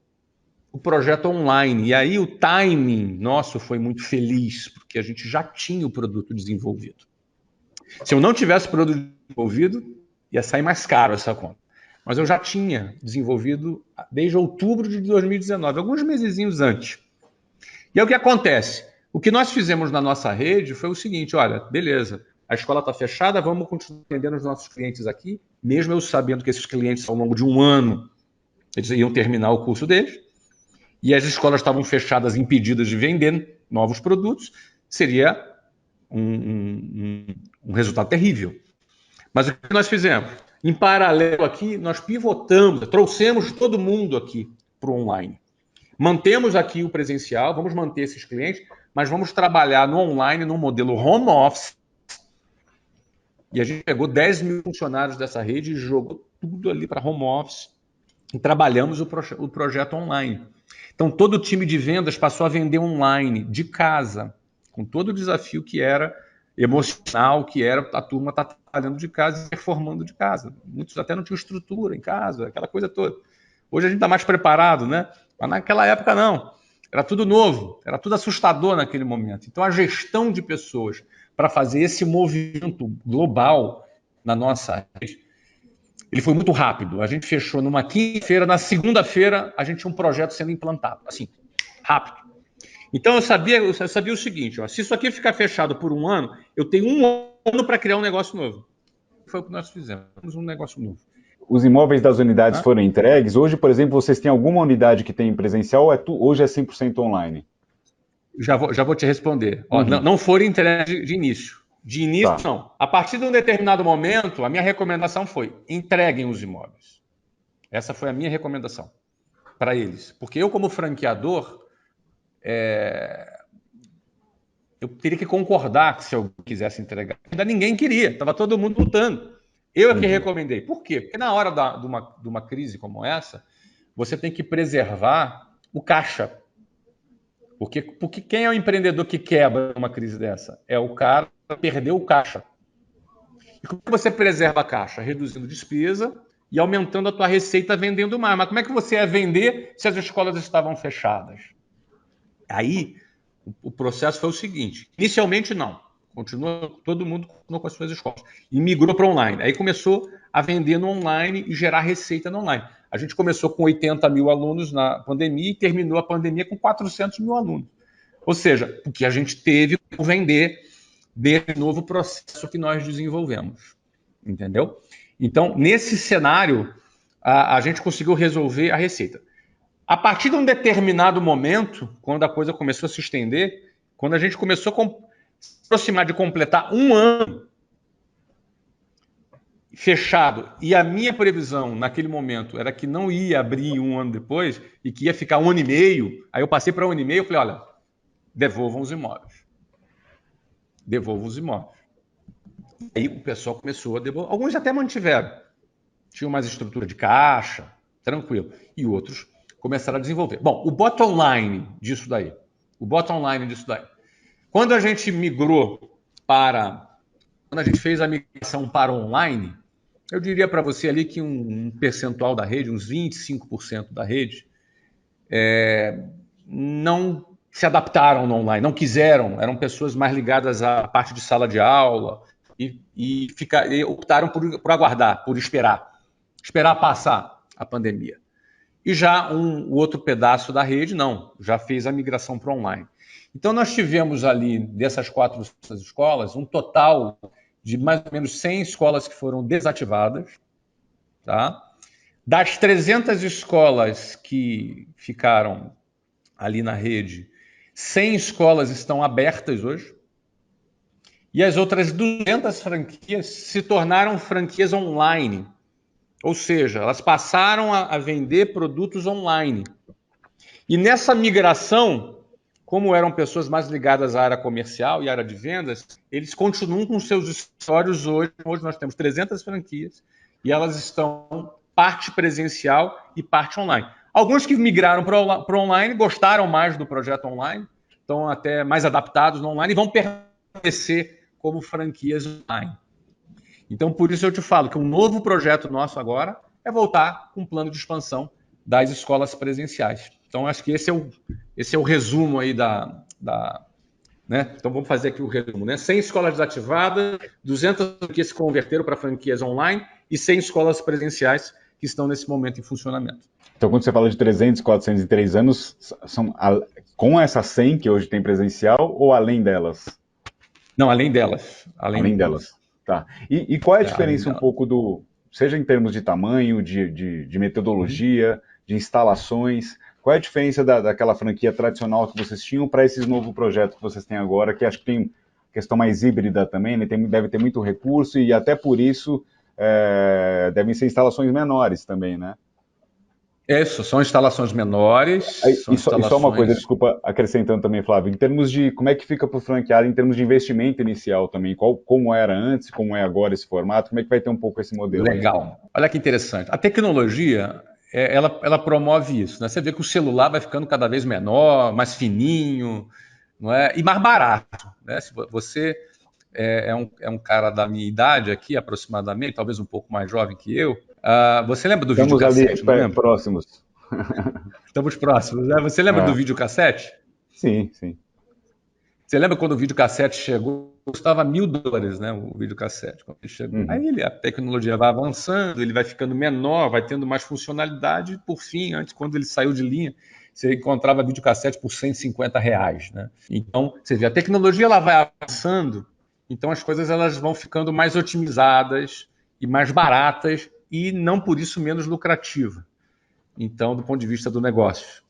o projeto online. E aí o timing nosso foi muito feliz, porque a gente já tinha o produto desenvolvido. Se eu não tivesse o produto desenvolvido, ia sair mais caro essa conta. Mas eu já tinha desenvolvido desde outubro de 2019, alguns mesezinhos antes. E aí o que acontece? O que nós fizemos na nossa rede foi o seguinte, olha, beleza, a escola está fechada, vamos continuar atendendo os nossos clientes aqui, mesmo eu sabendo que esses clientes, ao longo de um ano, eles iam terminar o curso deles, e as escolas estavam fechadas, impedidas de vender novos produtos, seria um resultado terrível. Mas o que nós fizemos? Em paralelo aqui, nós pivotamos, trouxemos todo mundo aqui para o online. Mantemos aqui o presencial, vamos manter esses clientes, mas vamos trabalhar no online, no modelo home office. E a gente pegou 10 mil funcionários dessa rede e jogou tudo ali para home office. E trabalhamos o projeto online. Então, todo o time de vendas passou a vender online, de casa, com todo o desafio que era emocional, que era a turma estar trabalhando de casa e performando de casa. Muitos até não tinham estrutura em casa, aquela coisa toda. Hoje a gente está mais preparado, né? Mas naquela época não. Era tudo novo, era tudo assustador naquele momento. Então, a gestão de pessoas para fazer esse movimento global na nossa rede, ele foi muito rápido. A gente fechou numa quinta-feira, na segunda-feira a gente tinha um projeto sendo implantado, assim, rápido. Então eu sabia o seguinte, ó, se isso aqui ficar fechado por um ano, eu tenho um ano para criar um negócio novo. Foi o que nós fizemos, um negócio novo. Os imóveis das unidades foram entregues. Hoje, por exemplo, vocês têm alguma unidade que tem presencial ou hoje é 100% online? Já vou te responder. Ó, não foram entregues de início. De início, tá. Não. A partir de um determinado momento, a minha recomendação foi: entreguem os imóveis. Essa foi a minha recomendação para eles. Porque eu, como franqueador, eu teria que concordar se eu quisesse entregar. Ainda ninguém queria, estava todo mundo lutando. Eu é que recomendei. Por quê? Porque na hora de uma crise como essa, você tem que preservar o caixa. Porque quem é o empreendedor que quebra uma crise dessa? É o cara que perdeu o caixa. E como você preserva a caixa? Reduzindo despesa e aumentando a tua receita vendendo mais. Mas como é que você ia vender se as escolas estavam fechadas? Aí, o processo foi o seguinte. Inicialmente, não. Todo mundo continuou com as suas escolas. E migrou para online. Aí começou a vender no online e gerar receita no online. A gente começou com 80 mil alunos na pandemia e terminou a pandemia com 400 mil alunos. Ou seja, o que a gente teve que vender desse novo processo que nós desenvolvemos. Entendeu? Então, nesse cenário, a gente conseguiu resolver a receita. A partir de um determinado momento, quando a coisa começou a se estender, quando a gente começou a se aproximar de completar um ano fechado, e a minha previsão naquele momento era que não ia abrir um ano depois e que ia ficar um ano e meio, aí eu passei para um ano e meio e falei, olha, devolvam os imóveis. Devolvam os imóveis. Aí o pessoal começou a devolver. Alguns até mantiveram. Tinham mais estrutura de caixa, tranquilo. E outros começaram a desenvolver. Bom, o bottom line disso daí. Quando a gente quando a gente fez a migração para online, eu diria para você ali que um percentual da rede, uns 25% da rede, não se adaptaram no online, não quiseram, eram pessoas mais ligadas à parte de sala de aula e optaram por aguardar, por esperar. esperar passar a pandemia. E já o outro pedaço da rede, não, já fez a migração para online. Então, nós tivemos ali, dessas 400 escolas, um total de mais ou menos 100 escolas que foram desativadas. Tá? Das 300 escolas que ficaram ali na rede, 100 escolas estão abertas hoje. E as outras 200 franquias se tornaram franquias online. Ou seja, elas passaram a vender produtos online. E nessa migração, como eram pessoas mais ligadas à área comercial e à área de vendas, eles continuam com seus escritórios hoje. Hoje nós temos 300 franquias e elas estão parte presencial e parte online. Alguns que migraram para o online gostaram mais do projeto online, estão até mais adaptados no online e vão permanecer como franquias online. Então, por isso eu te falo que um novo projeto nosso agora é voltar com um plano de expansão das escolas presenciais. Então, acho que esse é o resumo aí né? Então, vamos fazer aqui o resumo. Né? 100 escolas desativadas, 200 que se converteram para franquias online e 100 escolas presenciais que estão nesse momento em funcionamento. Então, quando você fala de 300, 400 em 3 anos, são com essas 100 que hoje tem presencial ou além delas? Não, além delas. Além delas. Tá. E qual é a diferença um pouco seja em termos de tamanho, de metodologia, de instalações, qual é a diferença daquela franquia tradicional que vocês tinham para esse novo projeto que vocês têm agora, que acho que tem questão mais híbrida também, né? Deve ter muito recurso e até por isso devem ser instalações menores também, né? Isso, são instalações menores. E só uma coisa, desculpa, acrescentando também, Flávio, em termos de como é que fica para o franqueado, em termos de investimento inicial também, como era antes, como é agora esse formato, como é que vai ter um pouco esse modelo? Legal. Olha que interessante. A tecnologia, ela promove isso, né? Você vê que o celular vai ficando cada vez menor, mais fininho, não é? E mais barato, né? Se você é um cara da minha idade aqui, aproximadamente, talvez um pouco mais jovem que eu, você lembra do videocassete? Estamos ali próximos. Estamos próximos, né? Você lembra do videocassete? Sim, sim. Você lembra quando o videocassete chegou? Custava $1.000, né? O videocassete. Quando ele chegou. Aí a tecnologia vai avançando, ele vai ficando menor, vai tendo mais funcionalidade. E, por fim, antes, quando ele saiu de linha, você encontrava videocassete por R$150, né? Então, você vê, a tecnologia ela vai avançando, então as coisas elas vão ficando mais otimizadas e mais baratas e não por isso menos lucrativa. Então, do ponto de vista do negócio.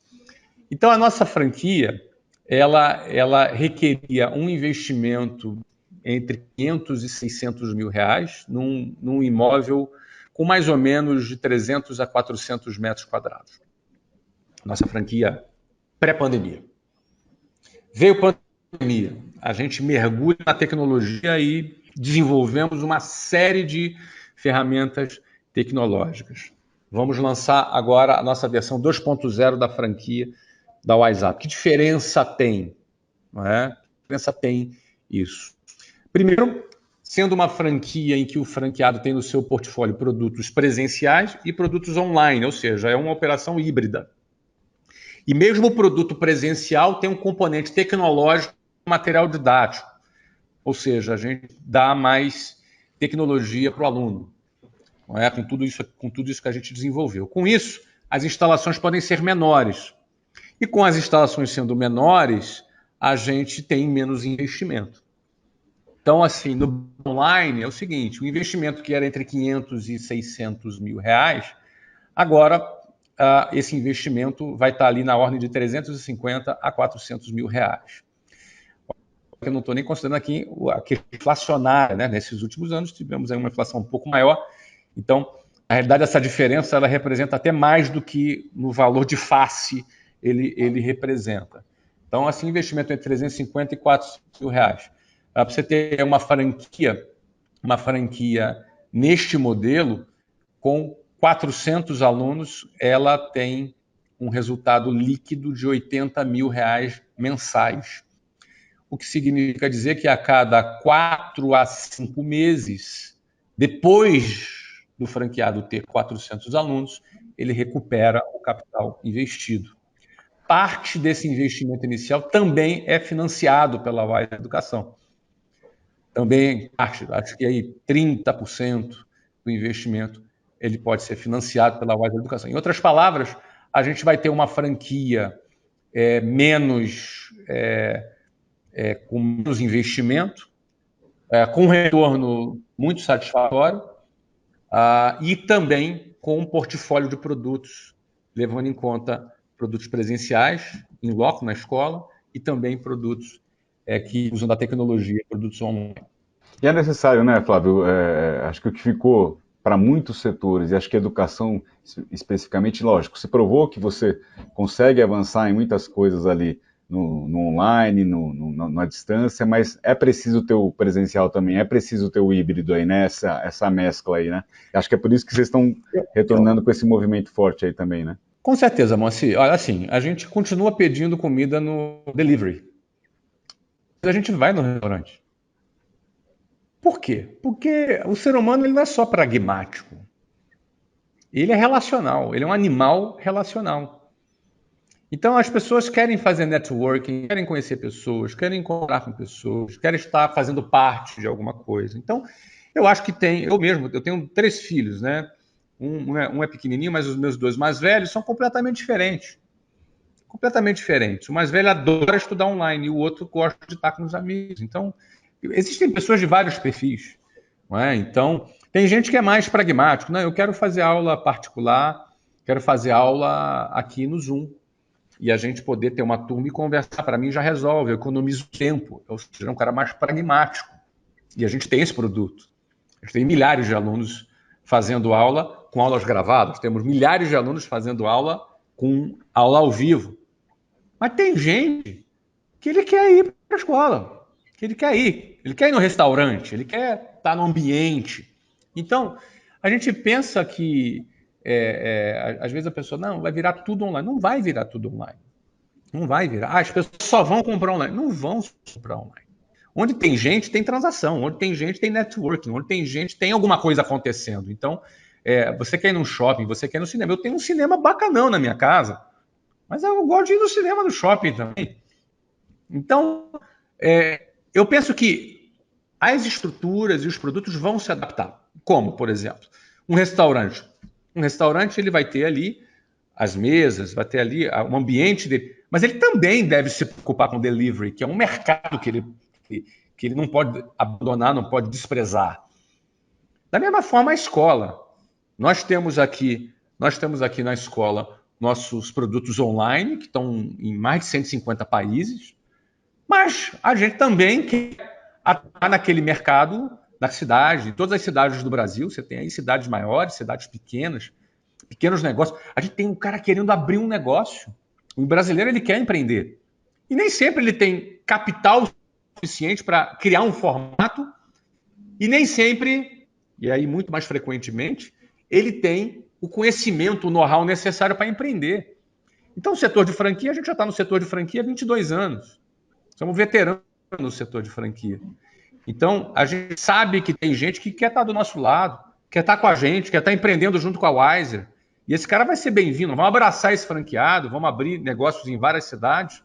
Então, a nossa franquia, ela requeria um investimento entre 500 e 600 mil reais num imóvel com mais ou menos de 300 a 400 metros quadrados. Nossa franquia pré-pandemia. Veio pandemia, a gente mergulha na tecnologia e desenvolvemos uma série de ferramentas tecnológicas. Vamos lançar agora a nossa versão 2.0 da franquia da WhatsApp. Que diferença tem? Não é? Que diferença tem isso? Primeiro, sendo uma franquia em que o franqueado tem no seu portfólio produtos presenciais e produtos online, ou seja, é uma operação híbrida. E mesmo o produto presencial tem um componente tecnológico e material didático, ou seja, a gente dá mais tecnologia para o aluno, não é? com tudo isso que a gente desenvolveu. Com isso, as instalações podem ser menores. E com as instalações sendo menores, a gente tem menos investimento. Então, assim, no online é o seguinte, o investimento que era entre 500 e 600 mil reais, agora esse investimento vai estar ali na ordem de 350 a 400 mil reais. Eu não estou nem considerando aqui a questão inflacionária, né? Nesses últimos anos tivemos aí uma inflação um pouco maior, então, na realidade, essa diferença ela representa até mais do que no valor de face ele representa. Então, assim, investimento entre 350 e 400 mil reais. Para você ter uma franquia neste modelo, com 400 alunos, ela tem um resultado líquido de 80 mil reais mensais. O que significa dizer que a cada 4 a 5 meses, depois do franqueado ter 400 alunos, ele recupera o capital investido. Parte desse investimento inicial também é financiado pela Wise Educação. Também, acho que aí 30% do investimento ele pode ser financiado pela Wise Educação. Em outras palavras, a gente vai ter uma franquia com menos investimento, com um retorno muito satisfatório, e também com um portfólio de produtos, levando em conta produtos presenciais, em loco, na escola, e também produtos que usam da tecnologia, produtos online. E é necessário, né, Flávio? Acho que o que ficou para muitos setores, e acho que a educação especificamente, lógico, se provou que você consegue avançar em muitas coisas ali no online, na distância, mas é preciso ter o presencial também, é preciso ter o híbrido aí, né? Essa mescla aí, né? Acho que é por isso que vocês estão retornando com esse movimento forte aí também, né? Com certeza, Moacir. Olha, assim, a gente continua pedindo comida no delivery. A gente vai no restaurante. Por quê? Porque o ser humano ele não é só pragmático. Ele é relacional, ele é um animal relacional. Então as pessoas querem fazer networking, querem conhecer pessoas, querem encontrar com pessoas, querem estar fazendo parte de alguma coisa. Então, eu acho que eu tenho 3 filhos, né? Um é pequenininho, mas os meus 2 mais velhos são completamente diferentes. Completamente diferentes. O mais velho adora estudar online e o outro gosta de estar com os amigos. Então, existem pessoas de vários perfis. Não é? Então, tem gente que é mais pragmático. Não, eu quero fazer aula particular, quero fazer aula aqui no Zoom. E a gente poder ter uma turma e conversar, para mim já resolve, eu economizo tempo. Ou seja, é um cara mais pragmático. E a gente tem esse produto. A gente tem milhares de alunos fazendo aula com aulas gravadas, temos milhares de alunos fazendo aula com aula ao vivo. Mas tem gente que ele quer ir para a escola, que ele quer ir no restaurante, ele quer estar no ambiente. Então, a gente pensa que às vezes a pessoa, não, vai virar tudo online. Não vai virar tudo online. Não vai virar. As pessoas só vão comprar online. Não vão comprar online. Onde tem gente, tem transação. Onde tem gente, tem networking. Onde tem gente, tem alguma coisa acontecendo. Então, você quer ir num shopping, você quer ir no cinema. Eu tenho um cinema bacanão na minha casa, mas eu gosto de ir no cinema no shopping também. Então, eu penso que as estruturas e os produtos vão se adaptar. Como, por exemplo, um restaurante. Um restaurante ele vai ter ali as mesas, vai ter ali um ambiente dele, mas ele também deve se preocupar com delivery, que é um mercado que ele não pode abandonar, não pode desprezar. Da mesma forma, a escola. Nós temos aqui na escola nossos produtos online, que estão em mais de 150 países, mas a gente também quer atuar naquele mercado, na cidade, em todas as cidades do Brasil. Você tem aí cidades maiores, cidades pequenas, pequenos negócios. A gente tem um cara querendo abrir um negócio. O brasileiro ele quer empreender. E nem sempre ele tem capital suficiente para criar um formato, e nem sempre, e aí muito mais frequentemente, ele tem o conhecimento, o know-how necessário para empreender. Então, o setor de franquia, a gente já está no setor de franquia há 22 anos. Somos veteranos no setor de franquia. Então, a gente sabe que tem gente que quer estar do nosso lado, quer estar com a gente, quer estar empreendendo junto com a Wiser. E esse cara vai ser bem-vindo. Vamos abraçar esse franqueado, vamos abrir negócios em várias cidades.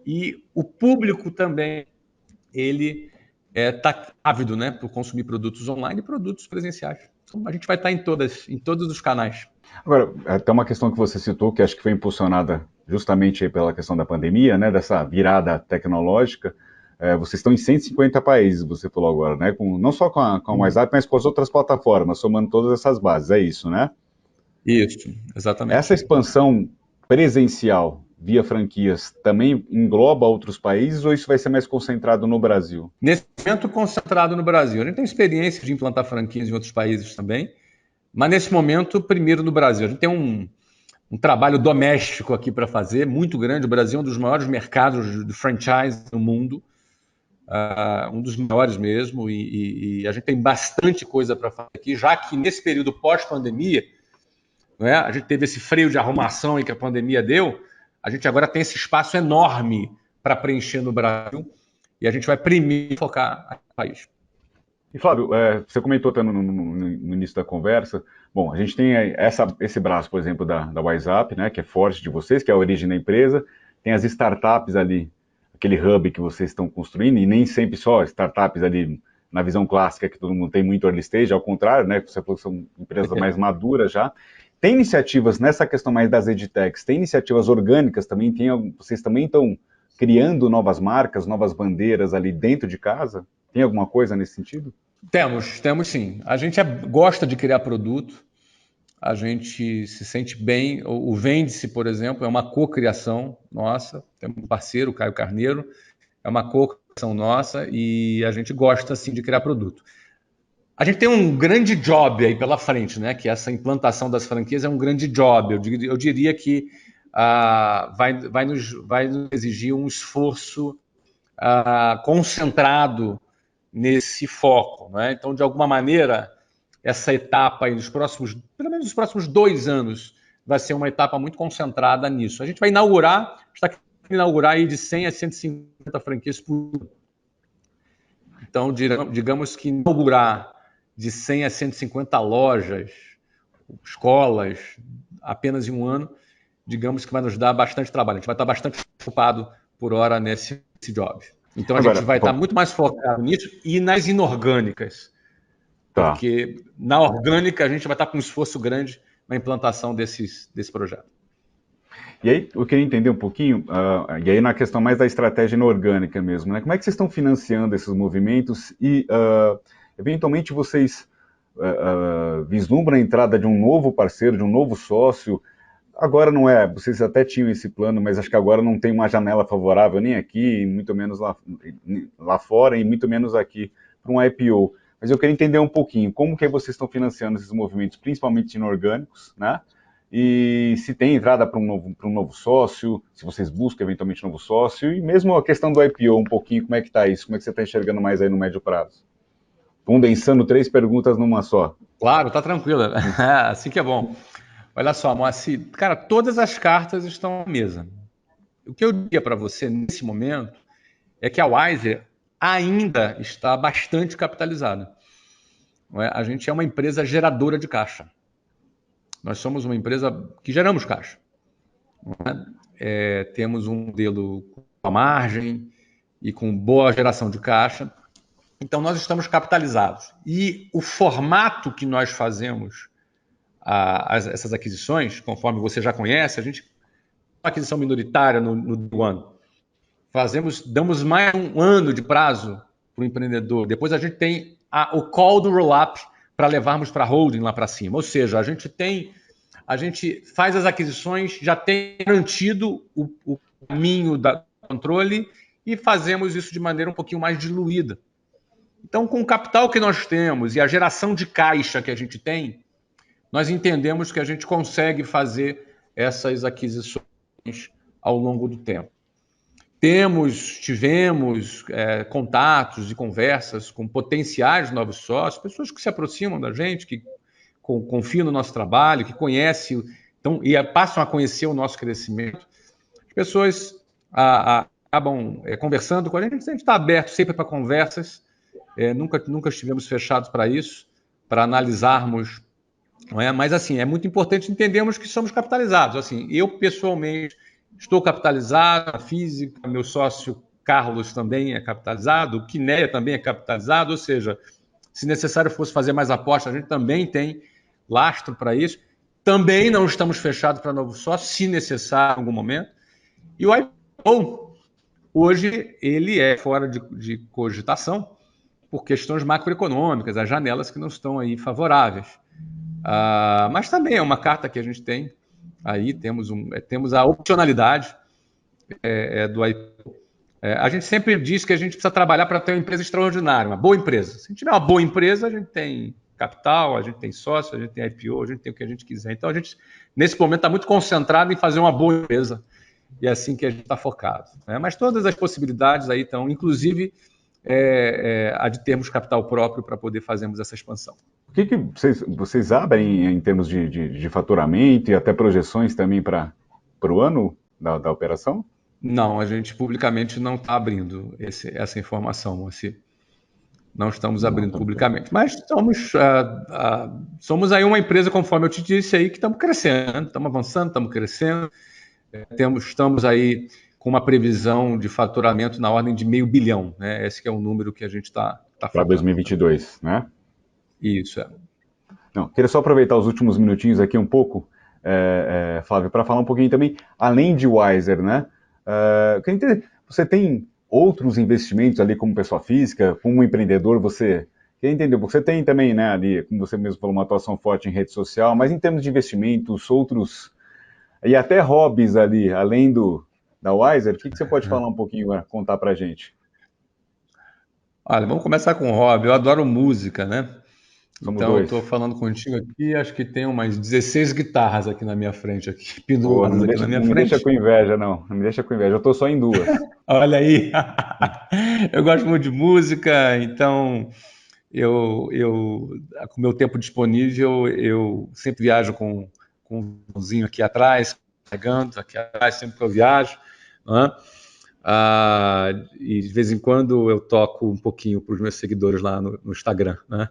E o público também, ele está ávido, né, por consumir produtos online e produtos presenciais. Então, a gente vai estar em todos os canais. Agora, até uma questão que você citou, que acho que foi impulsionada justamente aí pela questão da pandemia, né, dessa virada tecnológica. Vocês estão em 150 países, você falou agora, né? Não só com a WhatsApp, mas com as outras plataformas, somando todas essas bases, é isso, né? Isso, exatamente. Essa expansão presencial via franquias também engloba outros países ou isso vai ser mais concentrado no Brasil? Nesse momento, concentrado no Brasil. A gente tem experiência de implantar franquias em outros países também, mas nesse momento, primeiro no Brasil. A gente tem um trabalho doméstico aqui para fazer, muito grande. O Brasil é um dos maiores mercados de franchise no mundo. Um dos maiores mesmo, e a gente tem bastante coisa para fazer aqui, já que nesse período pós-pandemia, né, a gente teve esse freio de arrumação que a pandemia deu, a gente agora tem esse espaço enorme para preencher no Brasil, e a gente vai primeiro focar no país. E Flávio, você comentou até no início da conversa, bom, a gente tem esse braço, por exemplo, da WhatsApp, né, que é forte de vocês, que é a origem da empresa, tem as startups ali, aquele hub que vocês estão construindo, e nem sempre só startups ali na visão clássica que todo mundo tem muito early stage, ao contrário, né? Você falou que são empresas mais maduras já. Tem iniciativas nessa questão mais das edtechs, tem iniciativas orgânicas também? Vocês também estão criando novas marcas, novas bandeiras ali dentro de casa? Tem alguma coisa nesse sentido? Temos sim. A gente gosta de criar produto, a gente se sente bem. O Vende-se, por exemplo, é uma cocriação nossa. Temos um parceiro, o Caio Carneiro, é uma cocriação nossa e a gente gosta sim de criar produto. A gente tem um grande job aí pela frente, né? Que essa implantação das franquias é um grande job. Eu diria que vai nos exigir um esforço concentrado nesse foco, né? Então, de alguma maneira, essa etapa aí pelo menos nos próximos 2 anos, vai ser uma etapa muito concentrada nisso. A gente vai está querendo inaugurar aí de 100 a 150 franquias por ano. Então, digamos que inaugurar de 100 a 150 lojas, escolas, apenas em um ano, digamos que vai nos dar bastante trabalho. A gente vai estar bastante ocupado por hora nesse job. Então, a gente vai estar muito mais focado nisso e nas inorgânicas. Tá. Porque na orgânica a gente vai estar com um esforço grande na implantação desse projeto. E aí, eu queria entender um pouquinho, e aí na questão mais da estratégia inorgânica mesmo, né? Como é que vocês estão financiando esses movimentos e, eventualmente, vocês vislumbram a entrada de um novo parceiro, de um novo sócio? Agora não é, vocês até tinham esse plano, mas acho que agora não tem uma janela favorável nem aqui, muito menos lá fora, e muito menos aqui para um IPO. Mas eu queria entender um pouquinho como que vocês estão financiando esses movimentos, principalmente inorgânicos, né? E se tem entrada para um novo sócio, se vocês buscam eventualmente um novo sócio, e mesmo a questão do IPO um pouquinho, como é que está isso? Como é que você está enxergando mais aí no médio prazo? Condensando 3 perguntas numa só. Claro, tá tranquilo. Assim que é bom. Olha só, Moacir, cara, todas as cartas estão na mesa. O que eu diria para você nesse momento é que a Wiser ainda está bastante capitalizada. A gente é uma empresa geradora de caixa. Nós somos uma empresa que geramos caixa. Temos um modelo com margem e com boa geração de caixa. Então, nós estamos capitalizados. E o formato que nós fazemos essas aquisições, conforme você já conhece, a gente uma aquisição minoritária no ano. Damos mais um ano de prazo para o empreendedor. Depois a gente tem o call do roll-up para levarmos para a holding lá para cima. Ou seja, a gente faz as aquisições, já tem garantido o caminho do controle e fazemos isso de maneira um pouquinho mais diluída. Então, com o capital que nós temos e a geração de caixa que a gente tem, nós entendemos que a gente consegue fazer essas aquisições ao longo do tempo. Tivemos contatos e conversas com potenciais novos sócios, pessoas que se aproximam da gente, que confiam no nosso trabalho, que conhecem e passam a conhecer o nosso crescimento. As pessoas acabam conversando com a gente está aberto sempre para conversas, nunca estivemos fechados para isso, para analisarmos. Não é? Mas, assim, é muito importante entendermos que somos capitalizados. Assim, eu, pessoalmente, estou capitalizado, a física, meu sócio Carlos também é capitalizado, o Quinéia também é capitalizado, ou seja, se necessário fosse fazer mais apostas, a gente também tem lastro para isso. Também não estamos fechados para novo sócio, se necessário em algum momento. E o IPO, hoje, ele é fora de cogitação por questões macroeconômicas, as janelas que não estão aí favoráveis. Mas também é uma carta que a gente tem aí, temos a opcionalidade do IPO. A gente sempre diz que a gente precisa trabalhar para ter uma empresa extraordinária, uma boa empresa. Se a gente tiver uma boa empresa, a gente tem capital, a gente tem sócio, a gente tem IPO, a gente tem o que a gente quiser. Então, a gente, nesse momento, está muito concentrado em fazer uma boa empresa. E é assim que a gente está focado. Mas todas as possibilidades aí estão, inclusive a de termos capital próprio para poder fazermos essa expansão. O que vocês abrem em termos de faturamento e até projeções também para o ano da operação? Não, a gente publicamente não está abrindo essa informação, Moacir. Não estamos abrindo publicamente. Mas somos aí uma empresa, conforme eu te disse aí, que estamos crescendo, estamos avançando, estamos crescendo. Estamos aí com uma previsão de faturamento na ordem de 500 milhão, né? Esse que é o número que a gente está Tá Para focando. 2022, né? Isso, é. Não, queria só aproveitar os últimos minutinhos aqui um pouco, Flávio, para falar um pouquinho também, além de Wiser, né? Queria entender, você tem outros investimentos ali como pessoa física, como empreendedor, queria entender, você tem também, né, ali, como você mesmo falou, uma atuação forte em rede social, mas em termos de investimentos, outros, e até hobbies ali, além da Wiser, o que você pode falar um pouquinho, contar pra gente? Olha, vamos começar com o hobby. Eu adoro música, né? Somos Então, eu dois. estou falando contigo aqui, acho que tem umas 16 guitarras aqui na minha frente, aqui, Pô, penduradas aqui na minha não me deixa frente. com inveja, não. Não me deixa com inveja. Eu tô só em duas. Olha aí, eu gosto muito de música, então eu com o meu tempo disponível, eu sempre viajo com um violãozinho aqui atrás, carregando aqui atrás, sempre que eu viajo, né? E de vez em quando eu toco um pouquinho para os meus seguidores lá no Instagram, né?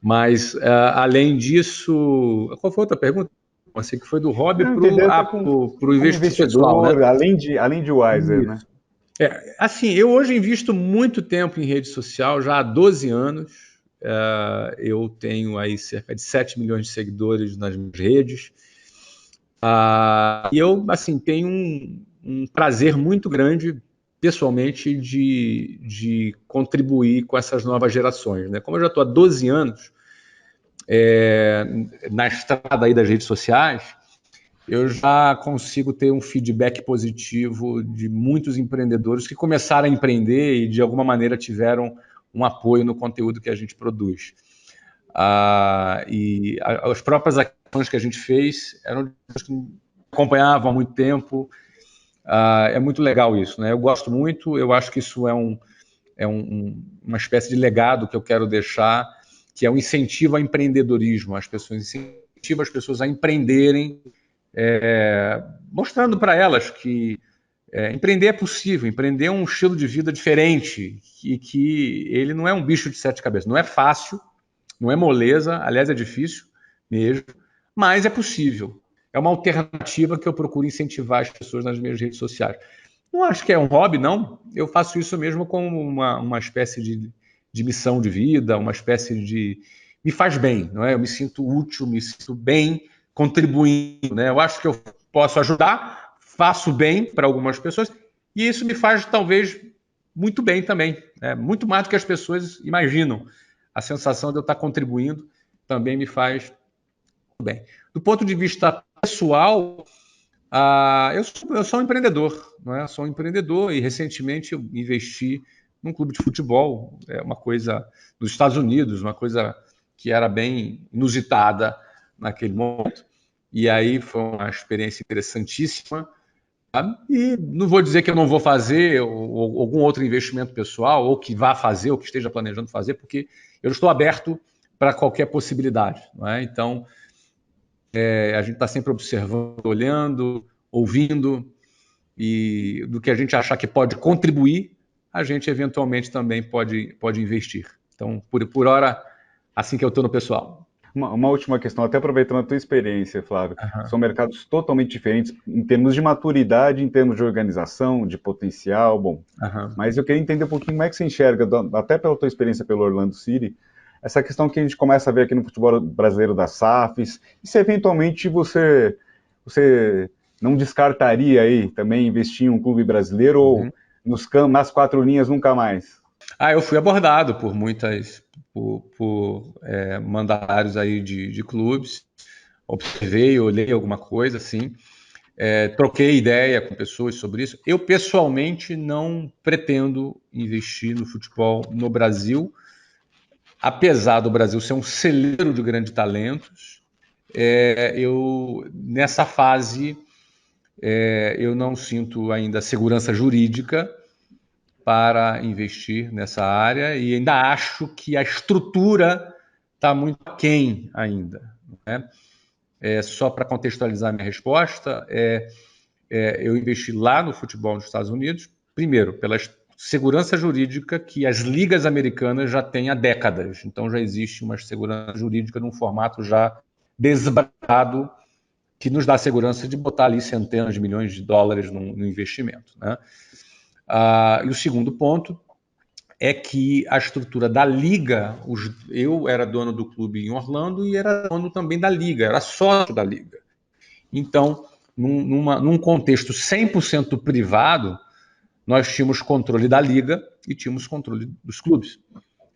Mas, além disso, qual foi a outra pergunta? Assim, que foi do hobby Não, para entender até o como investimento pessoal, né? investidor, além de Wiser, né? Isso. Assim, eu hoje invisto muito tempo em rede social, já há 12 anos. Eu tenho aí cerca de 7 milhões de seguidores nas minhas redes. E eu, assim, tenho um prazer muito grande, pessoalmente, de contribuir com essas novas gerações, né? Como eu já estou há 12 anos na estrada aí das redes sociais, eu já consigo ter um feedback positivo de muitos empreendedores que começaram a empreender e, de alguma maneira, tiveram um apoio no conteúdo que a gente produz. As próprias ações que a gente fez eram pessoas que acompanhavam há muito tempo. É muito legal isso, né? Eu gosto muito, eu acho que isso uma espécie de legado que eu quero deixar, que é um incentivo ao empreendedorismo. As pessoas incentivam as pessoas a empreenderem, mostrando para elas que empreender é possível, empreender é um estilo de vida diferente e que ele não é um bicho de sete cabeças. Não é fácil, não é moleza, aliás, é difícil mesmo, mas é possível. É uma alternativa que eu procuro incentivar as pessoas nas minhas redes sociais. Não acho que é um hobby, não. Eu faço isso mesmo como uma espécie de missão de vida, uma espécie de. Me faz bem, não é? Eu me sinto útil, me sinto bem contribuindo, né? Eu acho que eu posso ajudar, faço bem para algumas pessoas, e isso me faz, talvez, muito bem também. Né? Muito mais do que as pessoas imaginam. A sensação de eu estar contribuindo também me faz bem. Do ponto de vista pessoal, eu sou um empreendedor, não é? Sou um empreendedor e recentemente eu investi num clube de futebol, uma coisa dos Estados Unidos, uma coisa que era bem inusitada naquele momento. E aí foi uma experiência interessantíssima. E não vou dizer que eu não vou fazer ou algum outro investimento pessoal, ou que vá fazer, ou que esteja planejando fazer, porque eu estou aberto para qualquer possibilidade. Não é? Então, a gente está sempre observando, olhando, ouvindo, e do que a gente achar que pode contribuir, a gente eventualmente também pode investir. Então, por hora, assim que eu estou no pessoal. Uma última questão, até aproveitando a tua experiência, Flávio. São mercados totalmente diferentes em termos de maturidade, em termos de organização, de potencial, bom. Aham. Mas eu queria entender um pouquinho como é que você enxerga, até pela tua experiência pelo Orlando City, essa questão que a gente começa a ver aqui no futebol brasileiro das SAFs, e se eventualmente você não descartaria aí também investir em um clube brasileiro ou nas quatro linhas nunca mais? Eu fui abordado por mandatários aí de clubes, observei, olhei alguma coisa, assim, troquei ideia com pessoas sobre isso. Eu, pessoalmente, não pretendo investir no futebol no Brasil, apesar do Brasil ser um celeiro de grandes talentos. Nessa fase, eu não sinto ainda segurança jurídica para investir nessa área e ainda acho que a estrutura está muito aquém ainda. Né? Só para contextualizar minha resposta, eu investi lá no futebol dos Estados Unidos, primeiro, pela segurança jurídica que as ligas americanas já têm há décadas. Então já existe uma segurança jurídica num formato já desbravado que nos dá a segurança de botar ali centenas de milhões de dólares no investimento. Né? E o segundo ponto é que a estrutura da liga, eu era dono do clube em Orlando e era dono também da liga, era sócio da liga. Então, num contexto 100% privado, nós tínhamos controle da liga e tínhamos controle dos clubes.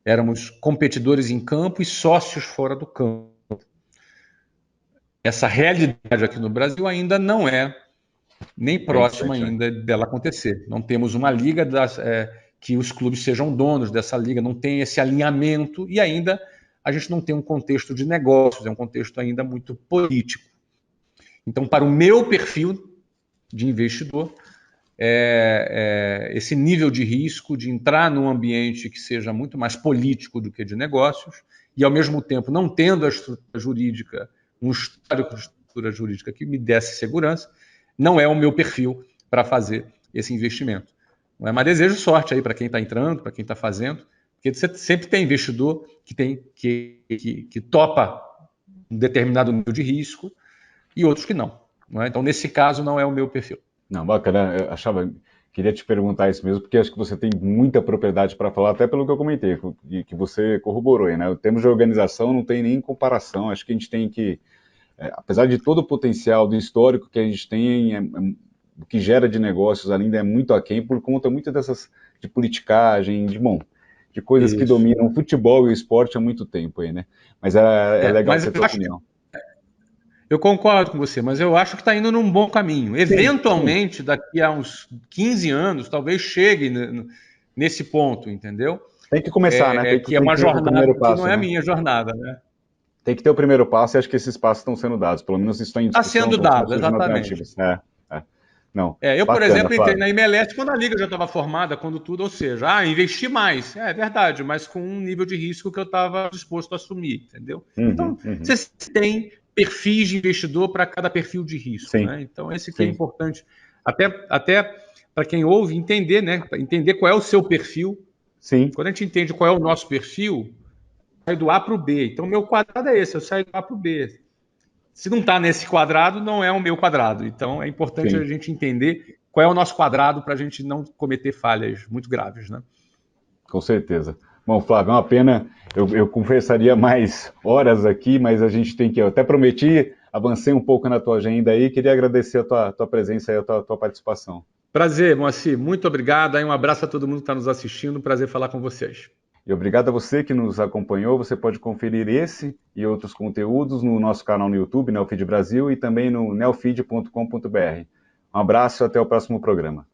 Éramos competidores em campo e sócios fora do campo. Essa realidade aqui no Brasil ainda não é nem próxima ainda dela acontecer. Não temos uma liga que os clubes sejam donos dessa liga, não tem esse alinhamento e ainda a gente não tem um contexto de negócios, é um contexto ainda muito político. Então, para o meu perfil de investidor, esse nível de risco de entrar num ambiente que seja muito mais político do que de negócios e, ao mesmo tempo, não tendo a estrutura jurídica, um histórico de estrutura jurídica que me desse segurança, não é o meu perfil para fazer esse investimento. Mas desejo sorte aí para quem está entrando, para quem está fazendo, porque você sempre tem investidor que topa um determinado nível de risco e outros que não. Então, nesse caso, não é o meu perfil. Não, bacana. Queria te perguntar isso mesmo, porque acho que você tem muita propriedade para falar, até pelo que eu comentei, que você corroborou aí, né? O termos de organização não tem nem comparação. Acho que a gente tem que, apesar de todo o potencial do histórico que a gente tem, o que gera de negócios ainda é muito aquém por conta muito de politicagem, de coisas que dominam o futebol e o esporte há muito tempo aí, né? Mas é legal ter a tua opinião. Eu concordo com você, mas eu acho que está indo num bom caminho. Eventualmente, daqui a uns 15 anos, talvez chegue nesse ponto, entendeu? Tem que começar, né? Que é uma jornada que não é a minha jornada, né? Tem que ter o primeiro passo e acho que esses passos estão sendo dados. Pelo menos isso está em discussão. Está sendo dado, exatamente. Não, eu, por exemplo, entrei na MLS quando a liga já estava formada, quando tudo, ou seja, investir mais. É verdade, mas com um nível de risco que eu estava disposto a assumir, entendeu? Então, você tem perfis de investidor para cada perfil de risco, né? Então, esse que é importante. Até para quem ouve, entender, né? Entender qual é o seu perfil. Sim. Quando a gente entende qual é o nosso perfil, sai do A para o B. Então, meu quadrado é esse, eu saio do A para o B. Se não está nesse quadrado, não é o meu quadrado. Então, é importante a gente entender qual é o nosso quadrado para a gente não cometer falhas muito graves, né? Com certeza. Bom, Flávio, é uma pena. Eu conversaria mais horas aqui, mas a gente tem que... Eu até prometi, avancei um pouco na tua agenda aí. Queria agradecer a tua presença e a tua participação. Prazer, Moacir. Muito obrigado. Um abraço a todo mundo que está nos assistindo. Prazer falar com vocês. E obrigado a você que nos acompanhou. Você pode conferir esse e outros conteúdos no nosso canal no YouTube, Neofeed Brasil, e também no neofeed.com.br. Um abraço e até o próximo programa.